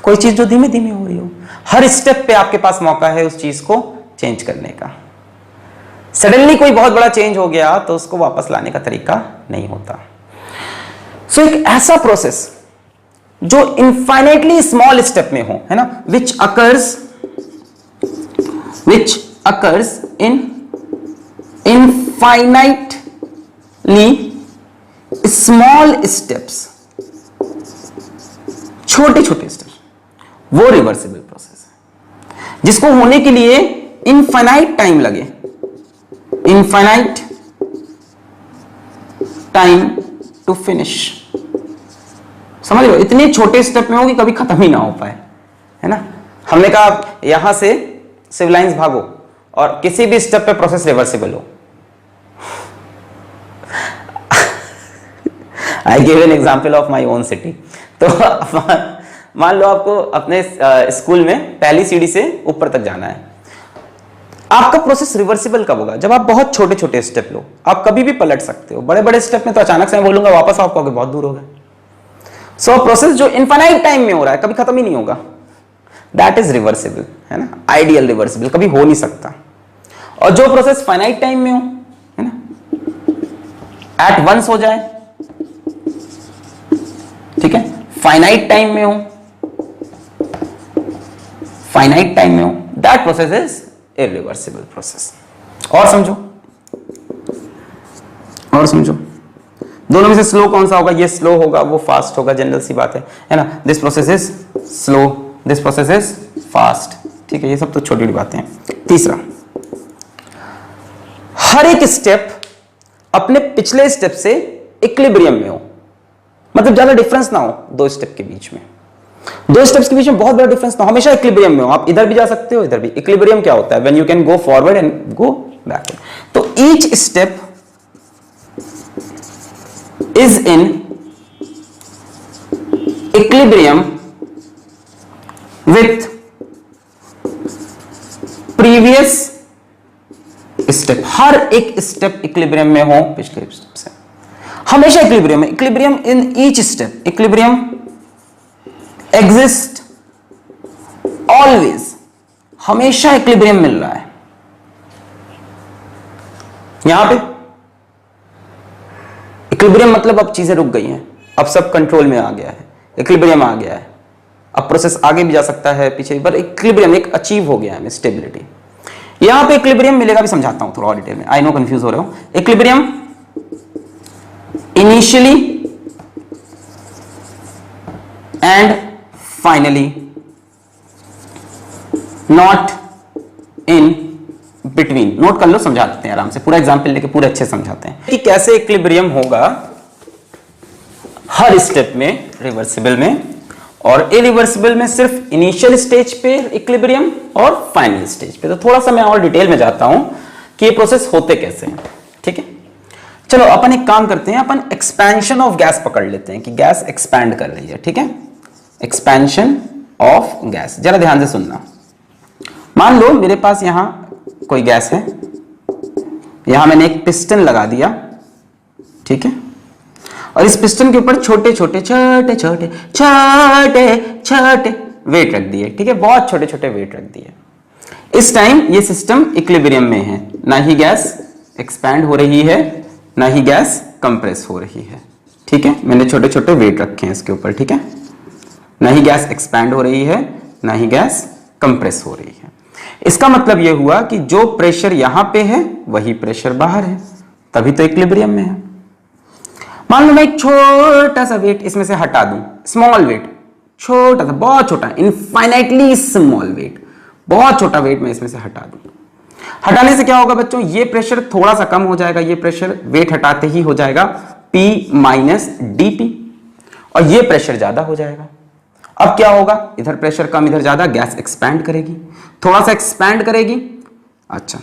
कोई चीज जो धीमे धीमे हो रही हो। हर स्टेप पे आपके पास मौका है उस चीज को चेंज करने का। सडनली कोई बहुत बड़ा चेंज हो गया तो उसको वापस लाने का तरीका नहीं होता। सो एक ऐसा प्रोसेस जो इनफाइनाइटली स्मॉल स्टेप में हो, है ना, which occurs in infinitely small steps, छोटे छोटे स्टेप्स, वो रिवर्सिबल प्रोसेस है। जिसको होने के लिए इनफाइनाइट टाइम लगे, इनफाइनाइट टाइम टू फिनिश। समझ लो, इतने छोटे स्टेप में हो कि कभी खत्म ही ना हो पाए, है ना। हमने कहा यहां से सिविल लाइंस भागो और किसी भी स्टेप पे प्रोसेस रिवर्सिबल हो। I give an example of my own city. तो मान लो आपको अपने स्कूल में पहली सीढ़ी से ऊपर तक जाना है। आपका प्रोसेस रिवर्सिबल कब होगा? जब आप बहुत छोटे छोटे स्टेप लो। आप कभी भी पलट सकते हो, बड़े बड़े स्टेप में तो अचानक से मैं बोलूंगा वापस आओ, कहोगे बहुत दूर हो गए। सो प्रोसेस जो इनफाइनाइट टाइम में हो रहा है, कभी खत्म ही नहीं होगा, दैट इज रिवर्सिबल, है ना। आइडियल रिवर्सिबल कभी हो नहीं सकता। और जो प्रोसेस फाइनाइट टाइम में हो, है ना, एट वंस हो जाए, ठीक है, फाइनाइट टाइम में हो, फाइनाइट टाइम में हो, that process is irreversible process. और समझो, और समझो, दोनों में से स्लो कौन सा होगा? ये स्लो होगा, वो फास्ट होगा, जनरल सी बात है ना। This process is slow, this process is fast. ठीक है, ये सब तो छोटी छोटी बातें हैं। तीसरा, हर एक स्टेप अपने पिछले स्टेप से इक्विलिब्रियम में हो, मतलब ज्यादा डिफरेंस ना हो दो स्टेप के बीच में। दो स्टेप्स के बीच में बहुत बड़ा डिफरेंस ना हो, हमेशा इक्विलिब्रियम में हो। आप इधर भी जा सकते हो, इधर भी। इक्विलिब्रियम क्या होता है? When you can go forward and go backward. तो each step is in equilibrium with previous step। हर एक स्टेप इक्विलिब्रियम में हो पिछले स्टेप से, हमेशा इक्विलिब्रियम में। Equilibrium in each step, equilibrium exist always, हमेशा इक्विलिब्रियम मिल रहा है। यहां पे इक्विलिब्रियम मतलब अब चीजें रुक गई हैं, अब सब कंट्रोल में आ गया है, इक्विलिब्रियम आ गया है। अब प्रोसेस आगे भी जा सकता है, पीछे भी, पर इक्विलिब्रियम एक अचीव हो गया है, स्टेबिलिटी। यहां पे इक्विलिब्रियम मिलेगा भी, समझाता हूं थोड़ा और डिटेल में। आई नो कंफ्यूज हो रहे हो। Equilibrium initially and finally, not in between, note कर लो, समझा देते हैं आराम से, पूरा एग्जाम्पल लेके पूरे अच्छे समझाते हैं कि कैसे इक्विलिब्रियम होगा हर स्टेप में रिवर्सिबल में, और इरिवर्सिबल में सिर्फ इनिशियल स्टेज पे इक्विलिब्रियम और फाइनल स्टेज पे। तो थोड़ा सा मैं और डिटेल में जाता हूं कि ये प्रोसेस होते कैसे हैं, ठीक है। चलो अपन एक काम करते हैं, अपन एक्सपेंशन ऑफ गैस पकड़ लेते हैं कि गैस एक्सपैंड कर रही है, ठीक है। एक्सपेंशन ऑफ गैस, जरा ध्यान से सुनना। मान लो मेरे पास यहां कोई गैस है, यहां मैंने एक पिस्टन लगा दिया, ठीक है, और इस पिस्टन के ऊपर छोटे छोटे छोटे छोटे छोटे छोटे वेट रख दिए, ठीक है, बहुत छोटे छोटे वेट रख दिए। इस टाइम ये सिस्टम इक्विलिब्रियम में है, ना ही गैस एक्सपैंड हो रही है ना ही गैस कंप्रेस हो रही है, ठीक है। मैंने छोटे छोटे वेट रखे हैं इसके ऊपर, ठीक है, ना ही गैस एक्सपैंड हो रही है ना ही गैस कंप्रेस हो रही है। इसका मतलब यह हुआ कि जो प्रेशर यहां पे है वही प्रेशर बाहर है, तभी तो इक्विलिब्रियम में है। मान लो मैं एक छोटा सा वेट इसमें से हटा दूं, स्मॉल वेट, छोटा सा, बहुत छोटा, इनफाइनाइटली स्मॉल वेट, बहुत छोटा वेट मैं इसमें से हटा दूं। हटाने से क्या होगा बच्चों, ये प्रेशर थोड़ा सा कम हो जाएगा, ये प्रेशर वेट हटाते ही हो जाएगा P माइनस dP, और ये प्रेशर ज्यादा हो जाएगा। अब क्या होगा, इधर प्रेशर कम इधर ज्यादा, गैस एक्सपैंड करेगी, थोड़ा सा एक्सपैंड करेगी, अच्छा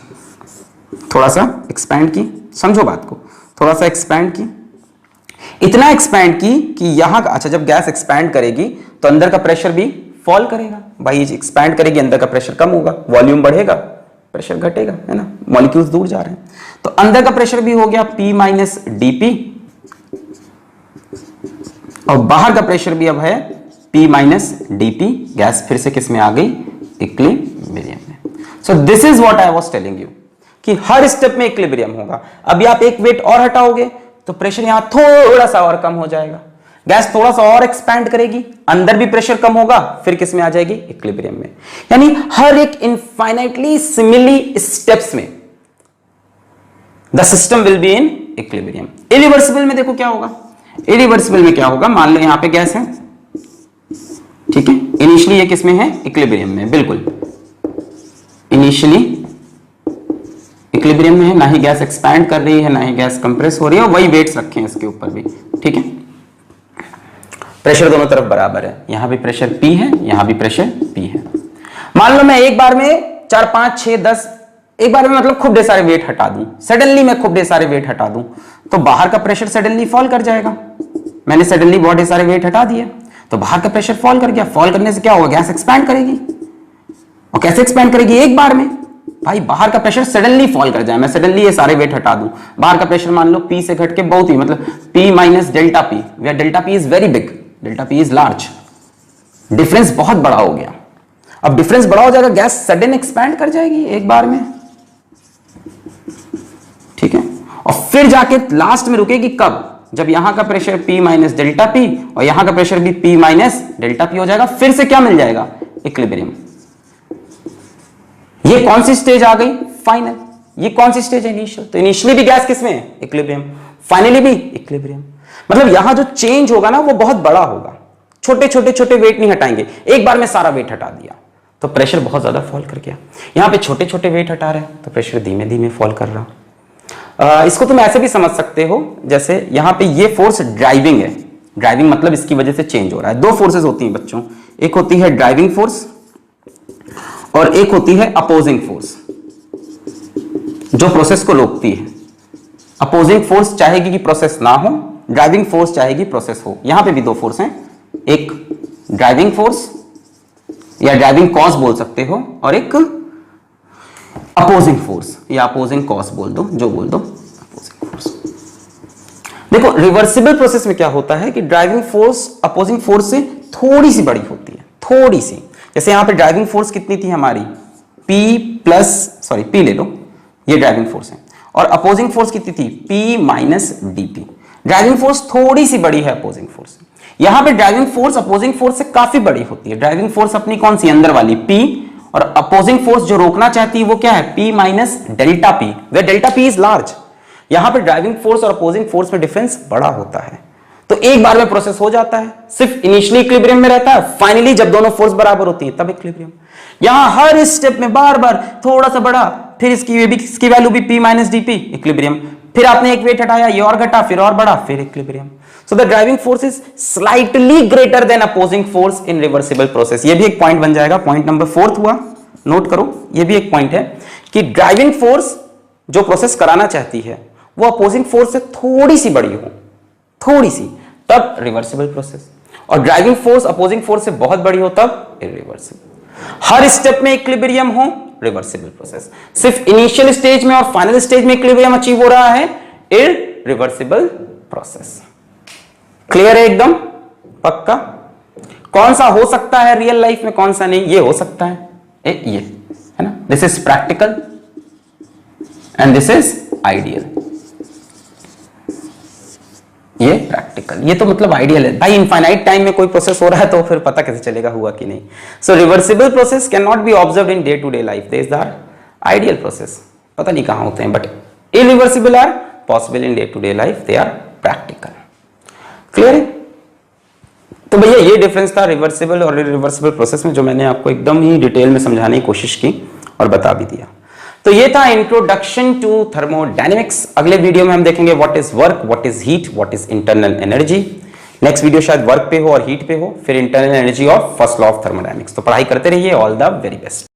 थोड़ा सा एक्सपैंड की, समझो बात को, थोड़ा सा एक्सपैंड की, इतना एक्सपैंड की कि यहां का, अच्छा जब गैस एक्सपैंड करेगी तो अंदर का प्रेशर भी फॉल करेगा, भाई एक्सपैंड करेगी अंदर का प्रेशर कम होगा, वॉल्यूम बढ़ेगा प्रेशर घटेगा, है ना, मॉलिक्यूल्स दूर जा रहे हैं, तो अंदर का प्रेशर भी हो गया P माइनस dP, और बाहर का प्रेशर भी अब है P माइनस dP। गैस फिर से किस में आ गई, इक्विलिब्रियम में। So this is what I was telling you कि हर स्टेप में इक्विलिब्रियम होगा। अभी आप एक वेट और हटाओगे तो प्रेशर यहां थोड़ा सा और कम हो जाएगा, गैस थोड़ा सा और एक्सपैंड करेगी, अंदर भी प्रेशर कम होगा, फिर किस में आ जाएगी, इक्विलिब्रियम में। यानी हर एक इनफाइनाइटली सिमिली स्टेप्स में the system will be in equilibrium. Irreversible में देखो क्या होगा, इरिवर्सिबल में क्या होगा, मान लो यहां पे गैस है, ठीक है, इनिशियली ये किस में है, इक्विलिब्रियम में, बिल्कुल इनिशियली इक्विलिब्रियम में है, ना ही गैस एक्सपैंड कर रही है ना ही गैस कंप्रेस हो रही है, और वही वेट्स रखे हैं इसके ऊपर भी, ठीक है। प्रेशर दोनों तरफ बराबर है, यहां भी प्रेशर P है यहां भी प्रेशर P है। मान लो मैं एक बार में 4 5 6 10 एक बार में मतलब खूब ढेर सारे वेट हटा दूं, सडनली मैं खूब ढेर सारे वेट हटा दूं तो बाहर का प्रेशर सडनली फॉल कर जाएगा। मैंने सडनली बहुत ढेर सारे वेट हटा दिए तो बाहर का प्रेशर फॉल कर गया, फॉल करने से क्या होगा, गैस एक्सपैंड करेगी, और कैसे एक्सपैंड करेगी, एक बार में, भाई बाहर का प्रेशर सडनली फॉल कर जाए, मैं सडनली ये सारे वेट हटा दूं, बाहर का प्रेशर मान लो P से घट के बहुत ही मतलब P minus delta P, where delta P is very big, delta P is large, difference बहुत बड़ा हो गया। अब डिफरेंस बड़ा हो जाएगा, गैस सडन एक्सपैंड कर जाएगी एक बार में, ठीक है, और फिर जाके लास्ट में रुकेगी कब, जब यहां का pressure P minus delta P और यहां का प्रेशर भी P माइनस डेल्टा P हो जाएगा, फिर से क्या मिल जाएगा, इक्विलिब्रियम। ये कौन सी स्टेज आ गई, फाइनल। ये कौन सी स्टेज है, इनिशियल। तो इनिशियली भी गैस किसमें है, इक्विलिब्रियम, फाइनली भी इक्विलिब्रियम। मतलब यहां जो चेंज होगा ना वो बहुत बड़ा होगा, छोटे छोटे छोटे वेट नहीं हटाएंगे, एक बार में सारा वेट हटा दिया तो प्रेशर बहुत ज्यादा फॉल कर गया। यहां पे छोटे छोटे वेट हटा रहे हैं तो प्रेशर धीमे धीमे फॉल कर रहा। इसको तुम ऐसे भी समझ सकते हो, जैसे यहां पे ये फोर्स ड्राइविंग है, ड्राइविंग मतलब इसकी वजह से चेंज हो रहा है। दो फोर्सेस होती हैं बच्चों, एक होती है ड्राइविंग फोर्स और एक होती है अपोजिंग फोर्स, जो प्रोसेस को रोकती है। अपोजिंग फोर्स चाहेगी कि प्रोसेस ना हो, ड्राइविंग फोर्स चाहेगी प्रोसेस हो। यहां पे भी दो फोर्स हैं, एक ड्राइविंग फोर्स या ड्राइविंग कॉज बोल सकते हो और एक अपोजिंग फोर्स या अपोजिंग कॉज बोल दो, जो बोल दो, अपोजिंग फोर्स। देखो रिवर्सिबल प्रोसेस में क्या होता है कि ड्राइविंग फोर्स अपोजिंग फोर्स से थोड़ी सी बड़ी होती है, थोड़ी सी। जैसे यहां पे ड्राइविंग फोर्स कितनी थी हमारी, P ले लो, ये ड्राइविंग फोर्स है, और अपोजिंग फोर्स कितनी थी, P minus dP। Driving force थोड़ी सी बड़ी है अपोजिंग फोर्स से। यहां पे ड्राइविंग फोर्स अपोजिंग फोर्स से काफी बड़ी होती है। ड्राइविंग फोर्स अपनी कौन सी, अंदर वाली P, और अपोजिंग फोर्स जो रोकना चाहती है वो क्या है, P minus delta P, way delta P is large. यहां पे ड्राइविंग फोर्स और अपोजिंग फोर्स में डिफरेंस बड़ा होता है, तो एक बार में प्रोसेस हो जाता है। सिर्फ इनिशियली इक्विलिब्रियम में रहता है, फाइनली जब दोनों फोर्स बराबर होती है तब इक्विलिब्रियम। यहां हर स्टेप में बार बार थोड़ा सा बड़ा फिर इसकी वैल्यू भी P minus D P, equilibrium. फिर आपने एक वेट हटाया, ये और घटा, फिर और बढ़ा, फिर equilibrium. So the driving force is slightly greater than opposing force in reversible process. ये भी एक पॉइंट बन जाएगा, पॉइंट नंबर 4 हुआ, नोट करो। ये भी एक पॉइंट है कि ड्राइविंग फोर्स जो प्रोसेस कराना चाहती है वो अपोजिंग फोर्स से थोड़ी सी बड़ी हो, थोड़ी सी, तब रिवर्सिबल प्रोसेस। और ड्राइविंग फोर्स अपोजिंग फोर्स से बहुत बड़ी हो तब इरिवर्सिबल। हर स्टेप में इक्विलिब्रियम हो, रिवर्सिबल प्रोसेस। सिर्फ इनिशियल स्टेज में और फाइनल स्टेज में इक्विलिब्रियम अचीव हो रहा है, इरिवर्सिबल प्रोसेस। क्लियर है एकदम, पक्का? कौन सा हो सकता है रियल लाइफ में, कौन सा नहीं? ये हो सकता है, ये है ना। This is practical and this is ideal. ये प्रैक्टिकल, ये तो मतलब आइडियल है भाई। इनफाइनाइट टाइम में कोई प्रोसेस हो रहा है तो फिर पता कैसे चलेगा हुआ कि नहीं। So reversible process can not be observed in day to day life, they is the ideal process. पता नहीं कहां होते हैं, but irreversible are possible in day to day life, they are practical. Clear है? तो भैया ये डिफरेंस था रिवर्सिबल और इरिवर्सिबल प्रोसेस में, जो मैंने आपको एकदम ही डिटेल में समझाने की कोशिश की और बता भी दिया। तो ये था इंट्रोडक्शन टू थर्मोडायनेमिक्स। अगले वीडियो में हम देखेंगे what is work, what is heat, what is internal energy. Next video शायद वर्क पे हो और हीट पे हो, फिर इंटरनल एनर्जी और फर्स्ट लॉ ऑफ थर्मोडायनेमिक्स। तो पढ़ाई करते रहिए। All the very best.